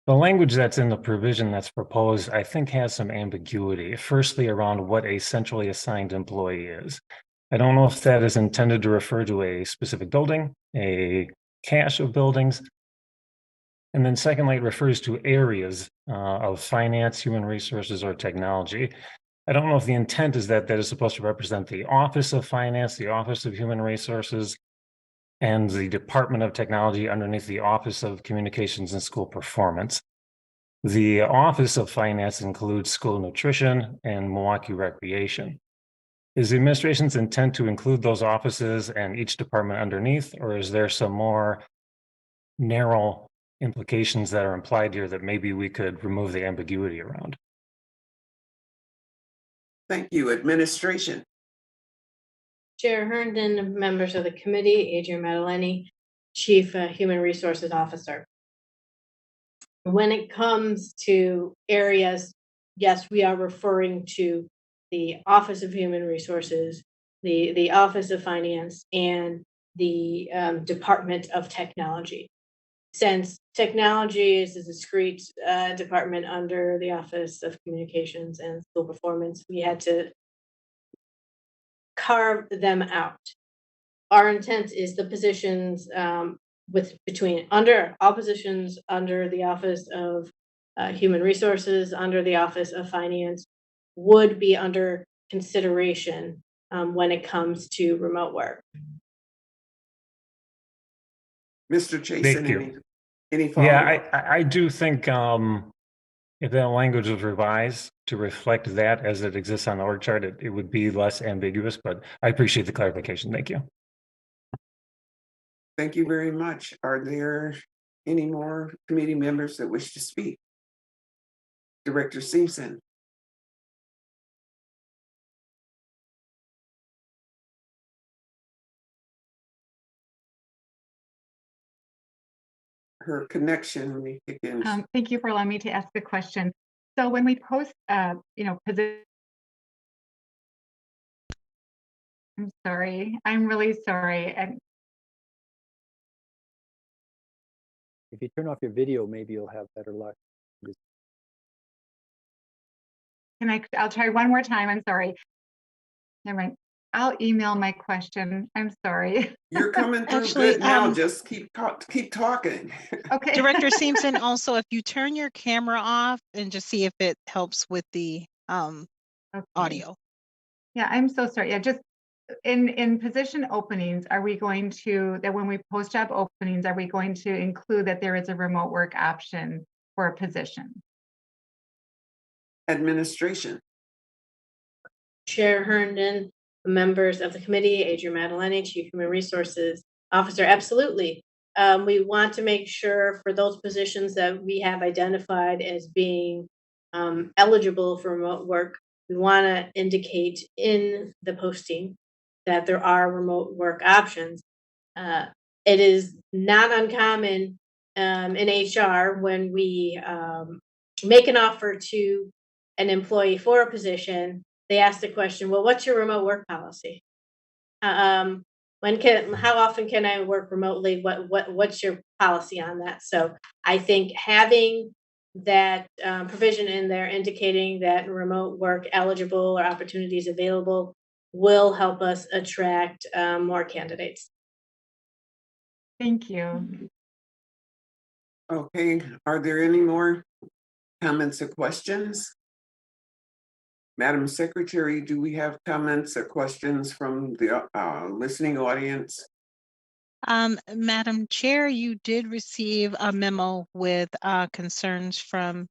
The language that's in the provision that's proposed, I think, has some ambiguity. Firstly, around what a centrally assigned employee is. I don't know if that is intended to refer to a specific building, a cache of buildings. And then secondly, it refers to areas of finance, human resources, or technology. I don't know if the intent is that is supposed to represent the Office of Finance, the Office of Human Resources, and the Department of Technology underneath the Office of Communications and School Performance. The Office of Finance includes school nutrition and Milwaukee Recreation. Is the administration's intent to include those offices and each department underneath, or is there some more narrow implications that are implied here that maybe we could remove the ambiguity around? Thank you. Administration. Chair Herndon, members of the committee, Adrian Maddaleni, Chief Human Resources Officer. When it comes to areas, yes, we are referring to the Office of Human Resources, the Office of Finance, and the Department of Technology. Since technology is a discrete department under the Office of Communications and School Performance, we had to carve them out. Our intent is the positions under all positions under the Office of Human Resources under the Office of Finance would be under consideration when it comes to remote work. Mr. Jason, Thank you. any Yeah, follow-up? I do think if that language was revised to reflect that as it exists on the org chart, it would be less ambiguous, but I appreciate the clarification. Thank you. Thank you very much. Are there any more committee members that wish to speak? Director Simpson. Her connection may kick in. Thank you for allowing me to ask a question. So when we post, position. I'm sorry. I'm really sorry. And If you turn off your video, maybe you'll have better luck. I'll try one more time. I'm sorry. Never mind. I'll email my question. I'm sorry. You're coming through Actually, good now. Just keep talking. Okay. Director Simpson, also, if you turn your camera off and just see if it helps with the Okay. audio. Yeah, I'm so sorry. Yeah, just in position openings, are we going to, that when we post job openings, are we going to include that there is a remote work option for a position? Administration. Chair Herndon, members of the committee, Adrian Madeline, Chief Human Resources Officer, absolutely. We want to make sure for those positions that we have identified as being eligible for remote work, we want to indicate in the posting that there are remote work options. It is not uncommon in HR when we make an offer to an employee for a position, they ask the question, well, what's your remote work policy? How often can I work remotely? What's your policy on that? So I think having that provision in there indicating that remote work eligible or opportunities available will help us attract more candidates. Thank you. Okay, are there any more comments or questions? Madam Secretary, do we have comments or questions from the listening audience? Madam Chair, you did receive a memo with concerns from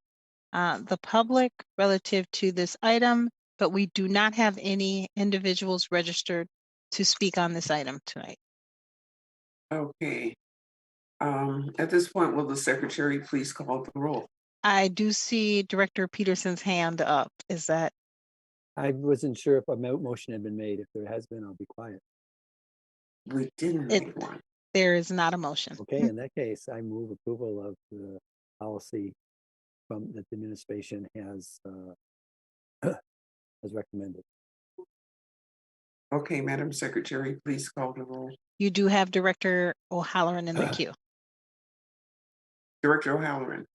the public relative to this item, but we do not have any individuals registered to speak on this item tonight. Okay. At this point, will the secretary please call the roll? I do see Director Peterson's hand up. Is that? I wasn't sure if a motion had been made. If there has been, I'll be quiet. We didn't make one. There is not a motion. Okay, in that case, I move approval of the policy that the administration has recommended. Okay, Madam Secretary, please call the roll. You do have Director O'Halloran in the queue. Director O'Halloran.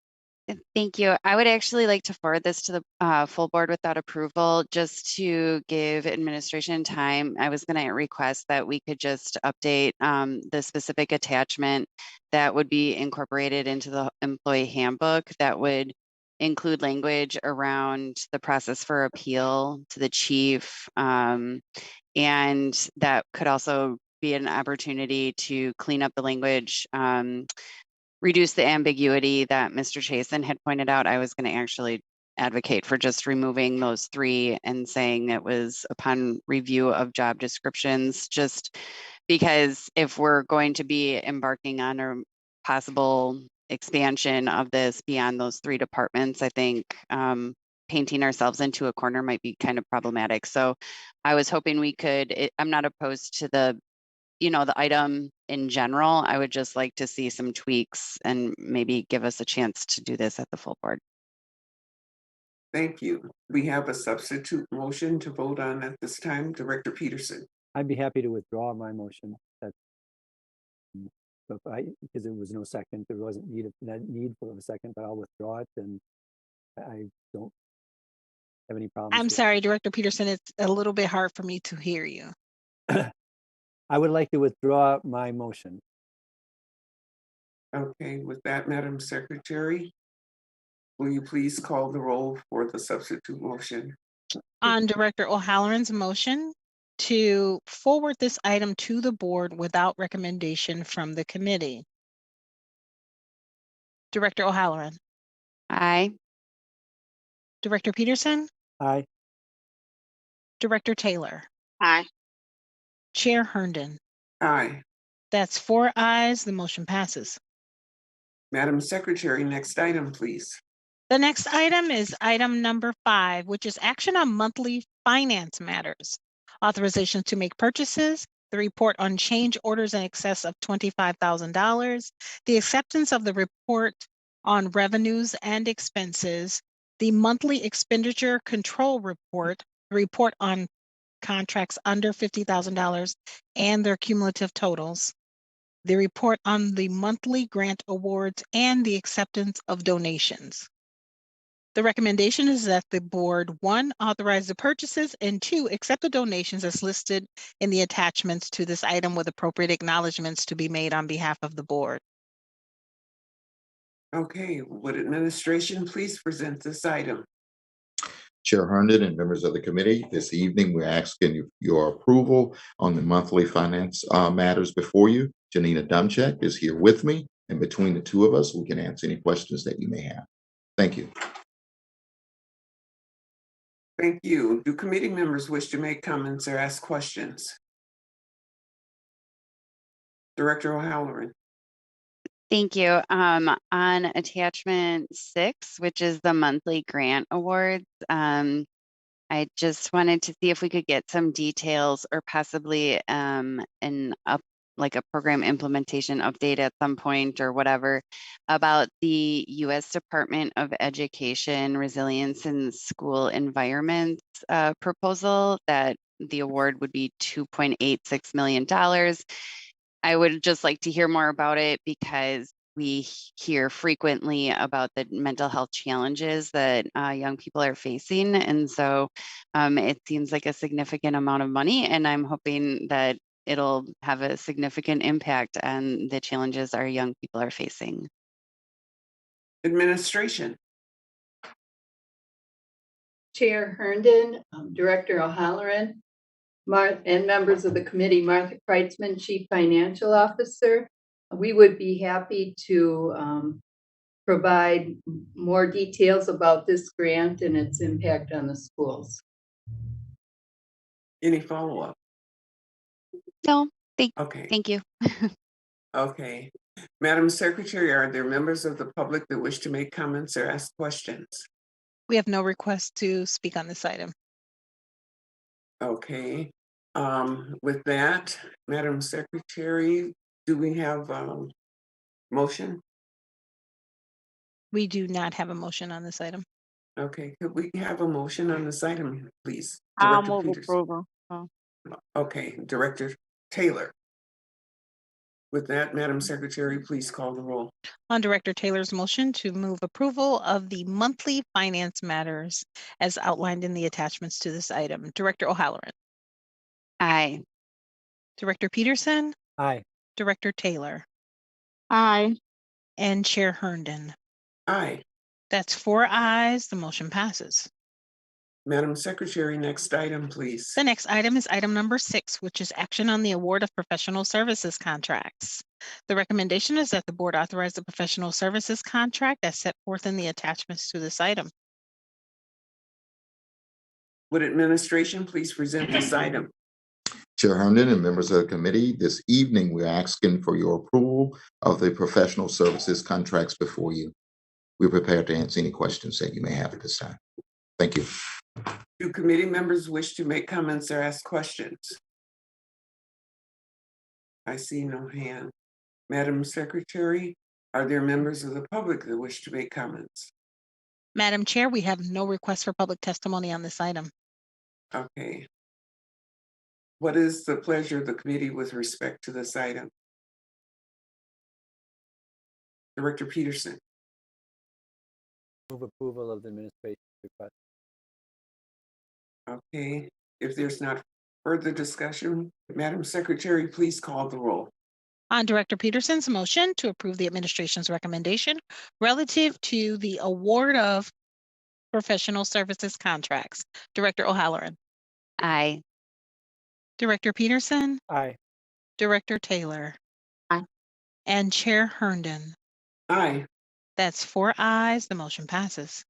Thank you. I would actually like to forward this to the full board without approval, just to give administration time. I was going to request that we could just update the specific attachment that would be incorporated into the employee handbook that would include language around the process for appeal to the chief. And that could also be an opportunity to clean up the language, reduce the ambiguity that Mr. Chasen had pointed out. I was going to actually advocate for just removing those three and saying it was upon review of job descriptions, just because if we're going to be embarking on a possible expansion of this beyond those three departments, I think painting ourselves into a corner might be kind of problematic. So I was hoping we could, I'm not opposed to the item in general. I would just like to see some tweaks and maybe give us a chance to do this at the full board. Thank you. We have a substitute motion to vote on at this time. Director Peterson. I'd be happy to withdraw my motion. Because there was no second, there wasn't need for a second, but I'll withdraw it, and I don't have any problems. I'm sorry, Director Peterson, it's a little bit hard for me to hear you. I would like to withdraw my motion. Okay, with that, Madam Secretary, Will you please call the roll for the substitute motion? On Director O'Halloran's motion to forward this item to the board without recommendation from the committee. Director O'Halloran, Aye. Director Peterson, Aye. Director Taylor, Aye. Chair Herndon. Aye. That's 4 ayes, the motion passes. Madam Secretary, next item, please. The next item is item number 5, which is action on monthly finance matters. Authorization to make purchases, the report on change orders in excess of $25,000, the acceptance of the report on revenues and expenses, the monthly expenditure control report, the report on contracts under $50,000 and their cumulative totals, the report on the monthly grant awards, and the acceptance of donations. The recommendation is that the board, 1, authorize the purchases, and 2, accept the donations as listed in the attachments to this item with appropriate acknowledgements to be made on behalf of the board. Okay, would administration please present this item? Chair Herndon and members of the committee, this evening, we're asking your approval on the monthly finance matters before you. Janina Dumchek is here with me, and between the two of us, we can answer any questions that you may have. Thank you. Thank you. Do committee members wish to make comments or ask questions? Director O'Halloran. Thank you. On attachment 6, which is the monthly grant awards, I just wanted to see if we could get some details or possibly like a program implementation update at some point or whatever about the U.S. Department of Education Resilience in School Environments proposal that the award would be $2.86 million. I would just like to hear more about it because we hear frequently about the mental health challenges that young people are facing. And so it seems like a significant amount of money, and I'm hoping that it'll have a significant impact on the challenges our young people are facing. Administration. Chair Herndon, Director O'Halloran, and members of the committee, Martha Kreitzman, Chief Financial Officer. We would be happy to provide more details about this grant and its impact on the schools. Any follow-up? No, Okay. thank you. Okay. Madam Secretary, are there members of the public that wish to make comments or ask questions? We have no request to speak on this item. Okay. With that, Madam Secretary, do we have motion? We do not have a motion on this item. Okay, could we have a motion on this item, please? I'll Director move Peters. approval. Oh. Okay, Director Taylor. With that, Madam Secretary, please call the roll. On Director Taylor's motion to move approval of the monthly finance matters as outlined in the attachments to this item, Director O'Halloran, Aye. Director Peterson, Aye. Director Taylor, Aye. and Chair Herndon. Aye. That's 4 ayes, the motion passes. Madam Secretary, next item, please. The next item is item number 6, which is action on the award of professional services contracts. The recommendation is that the board authorize the professional services contract as set forth in the attachments to this item. Would administration please present this item? Chair Herndon and members of the committee, this evening, we're asking for your approval of the professional services contracts before you. We're prepared to answer any questions that you may have at this time. Thank you. Do committee members wish to make comments or ask questions? I see no hand. Madam Secretary, are there members of the public that wish to make comments? Madam Chair, we have no request for public testimony on this item. Okay. What is the pleasure of the committee with respect to this item? Director Peterson. Move approval of the administration request. Okay, if there's not further discussion, Madam Secretary, please call the roll. On Director Peterson's motion to approve the administration's recommendation relative to the award of professional services contracts. Director O'Halloran. Aye. Director Peterson. Aye. Director Taylor. Aye. And Chair Herndon. Aye. That's 4 ayes. The motion passes.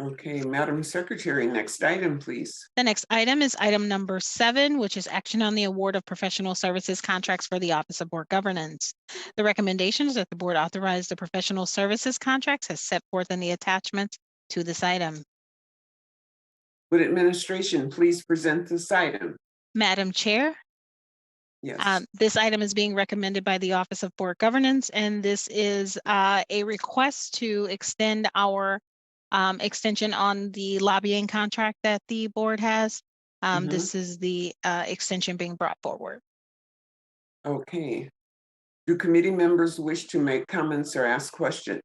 Okay, Madam Secretary, next item, please. The next item is item number 7, which is action on the award of professional services contracts for the Office of Board Governance. The recommendation is that the board authorize the professional services contracts as set forth in the attachment to this item. Would administration please present this item? Madam Chair, Yes. this item is being recommended by the Office of Board Governance, and this is a request to extend our extension on the lobbying contract that the board has. This is the extension being brought forward. Okay. Do committee members wish to make comments or ask questions?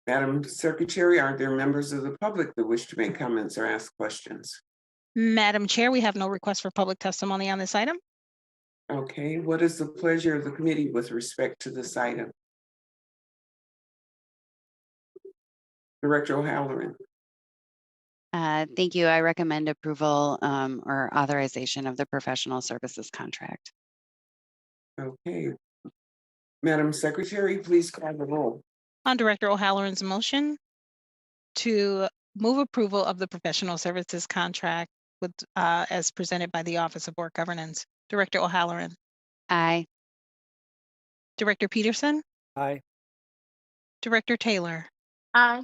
Madam Secretary, are there members of the public that wish to make comments or ask questions? Madam Chair, we have no request for public testimony on this item. Okay, what is the pleasure of the committee with respect to this item? Director O'Halloran. Thank you. I recommend approval or authorization of the professional services contract. Okay. Madam Secretary, please call the roll. On Director O'Halloran's motion to move approval of the professional services contract with as presented by the Office of Board Governance. Director O'Halloran. Aye. Director Peterson. Aye. Director Taylor. Aye.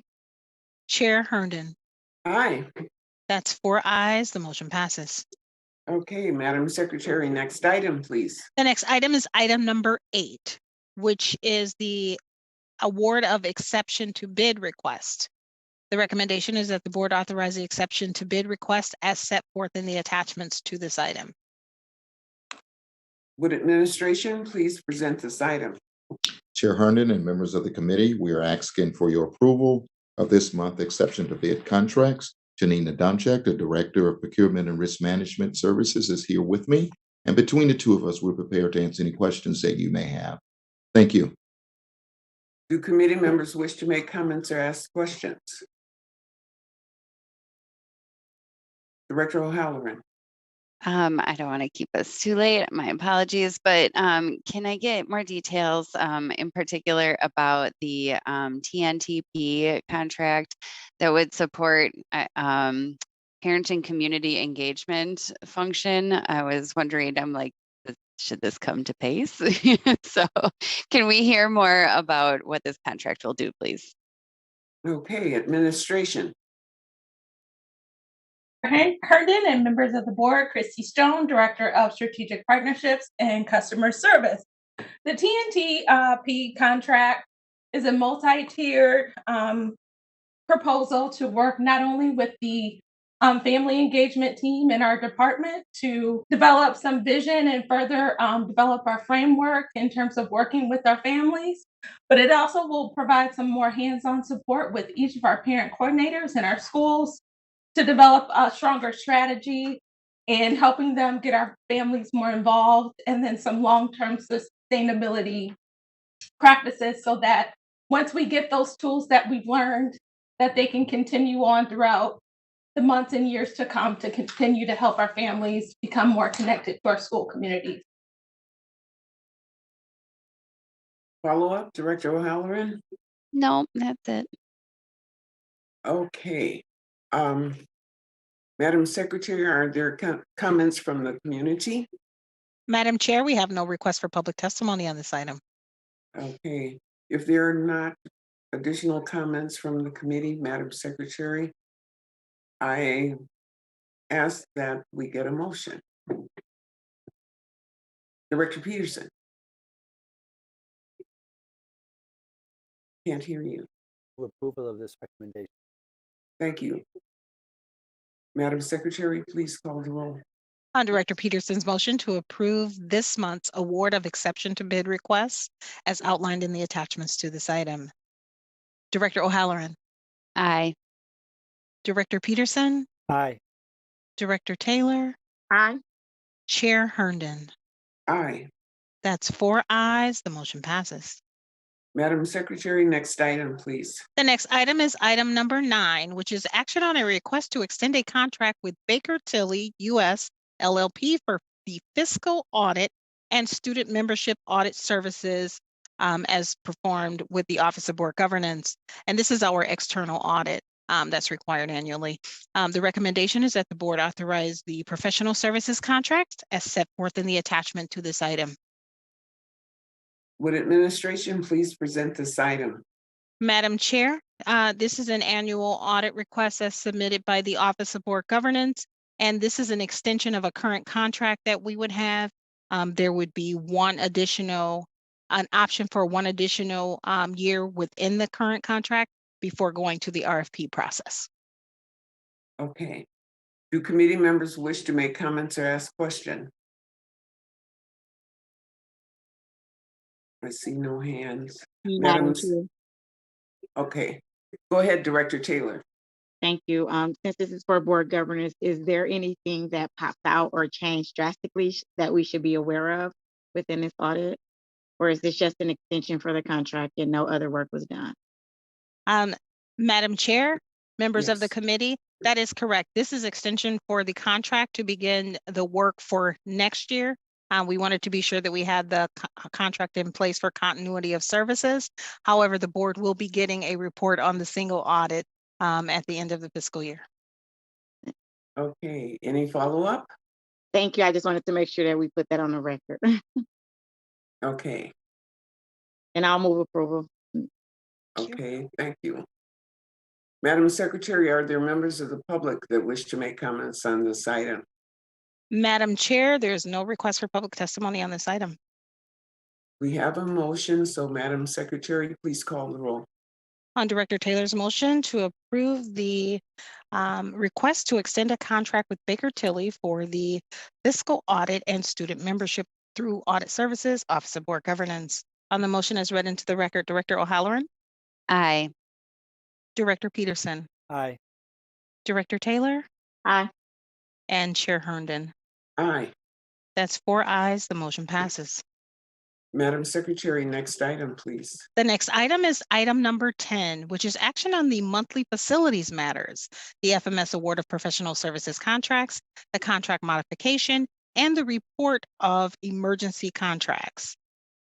Chair Herndon. Aye. That's 4 ayes. The motion passes. Okay, Madam Secretary, next item, please. The next item is item number 8, which is the award of exception to bid request. The recommendation is that the board authorize the exception to bid request as set forth in the attachments to this item. Would administration please present this item? Chair Herndon and members of the committee, we are asking for your approval of this month's exception to bid contracts. Janina Domchak, the Director of Procurement and Risk Management Services, is here with me. And between the two of us, we're prepared to answer any questions that you may have. Thank you. Do committee members wish to make comments or ask questions? Director O'Halloran. I don't want to keep us too late. My apologies, but can I get more details in particular about the TNTP contract that would support parent and community engagement function? I was wondering, I'm like, should this come to pace? So can we hear more about what this contract will do, please? Okay, administration. Herndon and members of the board, Christy Stone, Director of Strategic Partnerships and Customer Service. The TNTP contract is a multi-tiered proposal to work not only with the family engagement team in our department to develop some vision and further develop our framework in terms of working with our families, but it also will provide some more hands-on support with each of our parent coordinators in our schools to develop a stronger strategy and helping them get our families more involved, and then some long-term sustainability practices so that once we get those tools that we've learned, that they can continue on throughout the months and years to come to continue to help our families become more connected to our school communities. Follow-up, Director O'Halloran? No, that's it. Okay. Madam Secretary, are there comments from the community? Madam Chair, we have no request for public testimony on this item. Okay. If there are not additional comments from the committee, Madam Secretary, I ask that we get a motion. Director Peterson. Can't hear you. Approval of this recommendation. Thank you. Madam Secretary, please call the roll. On Director Peterson's motion to approve this month's award of exception to bid requests as outlined in the attachments to this item. Director O'Halloran. Aye. Director Peterson. Aye. Director Taylor. Aye. Chair Herndon. Aye. That's 4 ayes, the motion passes. Madam Secretary, next item, please. The next item is item number 9, which is action on a request to extend a contract with Baker Tilly US LLP for the fiscal audit and student membership audit services as performed with the Office of Board Governance. And this is our external audit that's required annually. The recommendation is that the board authorize the professional services contracts as set forth in the attachment to this item. Would administration please present this item? Madam Chair, this is an annual audit request as submitted by the Office of Board Governance, and this is an extension of a current contract that we would have. There would be an option for one additional year within the current contract before going to the RFP process. Okay. Do committee members wish to make comments or ask questions? I see no hands. Madam Chair. Okay, go ahead, Director Taylor. Thank you. Since this is for board governance, is there anything that popped out or changed drastically that we should be aware of within this audit? Or is this just an extension for the contract and no other work was done? Madam Chair, members of the Yes. committee, that is correct. This is extension for the contract to begin the work for next year. We wanted to be sure that we had the contract in place for continuity of services. However, the board will be getting a report on the single audit at the end of the fiscal year. Okay, any follow-up? Thank you. I just wanted to make sure that we put that on the record. Okay, And I'll move approval. okay, thank you. Madam Secretary, are there members of the public that wish to make comments on this item? Madam Chair, there's no request for public testimony on this item. We have a motion, so Madam Secretary, please call the roll. On Director Taylor's motion to approve the request to extend a contract with Baker Tilly for the fiscal audit and student membership through audit services, Office of Board Governance. On the motion as read into the record, Director O'Halloran, Aye. Director Peterson, Aye. Director Taylor, Aye. and Chair Herndon. Aye. That's 4 ayes, the motion passes. Madam Secretary, next item, please. The next item is item number 10, which is action on the monthly facilities matters, the FMS award of professional services contracts, the contract modification, and the report of emergency contracts.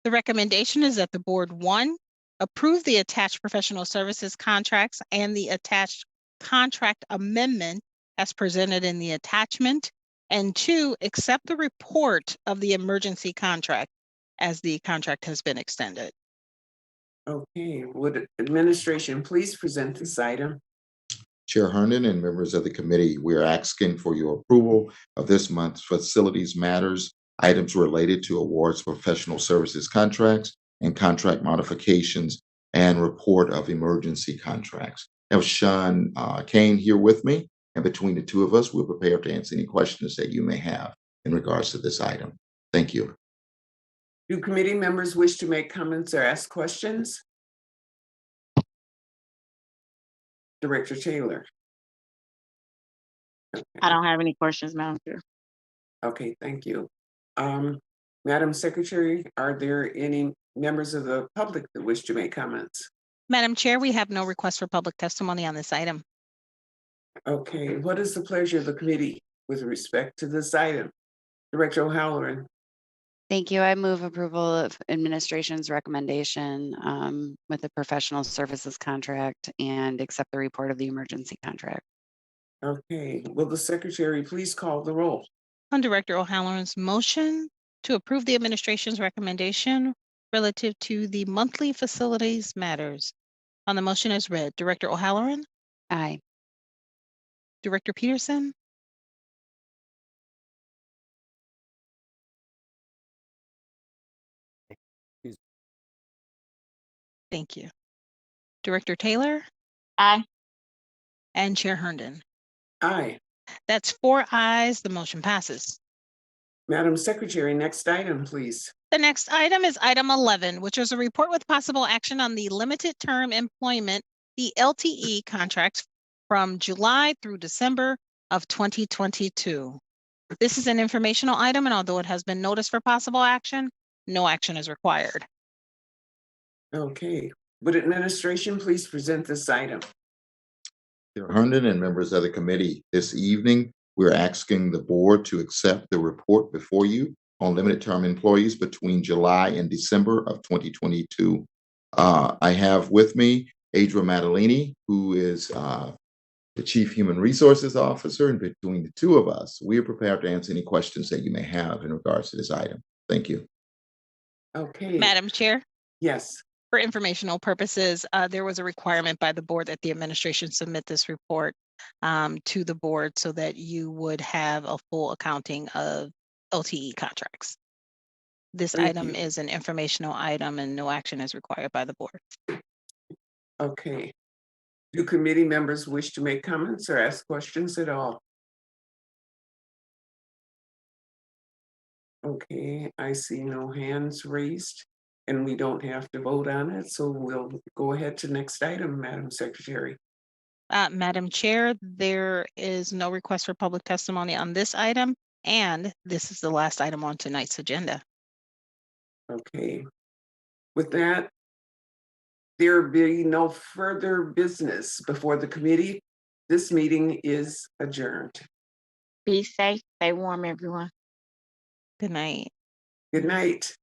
The recommendation is that the board, 1, approve the attached professional services contracts and the attached contract amendment as presented in the attachment, and 2, accept the report of the emergency contract as the contract has been extended. Okay, would administration please present this item? Chair Herndon and members of the committee, we are asking for your approval of this month's Facilities Matters items related to awards, professional services contracts, and contract modifications, and report of emergency contracts. I have Sean Kane here with me, and between the two of us, we're prepared to answer any questions that you may have in regards to this item. Thank you. Do committee members wish to make comments or ask questions? Director Taylor. I don't have any questions, Madam Chair. Okay, thank you. Madam Secretary, are there any members of the public that wish to make comments? Madam Chair, we have no request for public testimony on this item. Okay, what is the pleasure of the committee with respect to this item? Director O'Halloran. Thank you. I move approval of administration's recommendation with the professional services contract and accept the report of the emergency contract. Okay, will the secretary please call the roll? On Director O'Halloran's motion to approve the administration's recommendation relative to the monthly facilities matters. On the motion as read, Director O'Halloran, Aye. Director Peterson, thank you. Director Taylor, Aye. and Chair Herndon. Aye. That's 4 ayes, the motion passes. Madam Secretary, next item, please. The next item is item 11, which is a report with possible action on the limited term employment, the LTE contracts from July through December of 2022. This is an informational item, and although it has been noticed for possible action, no action is required. Okay, would administration please present this item? Chair Herndon and members of the committee, this evening, we're asking the board to accept the report before you on limited term employees between July and December of 2022. I have with me Adra Madalini, who is the Chief Human Resources Officer, and between the two of us, we are prepared to answer any questions that you may have in regards to this item. Thank you. Okay. Madam Chair, Yes. for informational purposes, there was a requirement by the board that the administration submit this report to the board so that you would have a full accounting of LTE contracts. This Thank item you. is an informational item and no action is required by the board. Okay. Do committee members wish to make comments or ask questions at all? Okay, I see no hands raised, and we don't have to vote on it, so we'll go ahead to next item, Madam Secretary. Madam Chair, there is no request for public testimony on this item, and this is the last item on tonight's agenda. Okay. With that, there be no further business before the committee. This meeting is adjourned. Be safe, stay warm, everyone. Good night. Good night.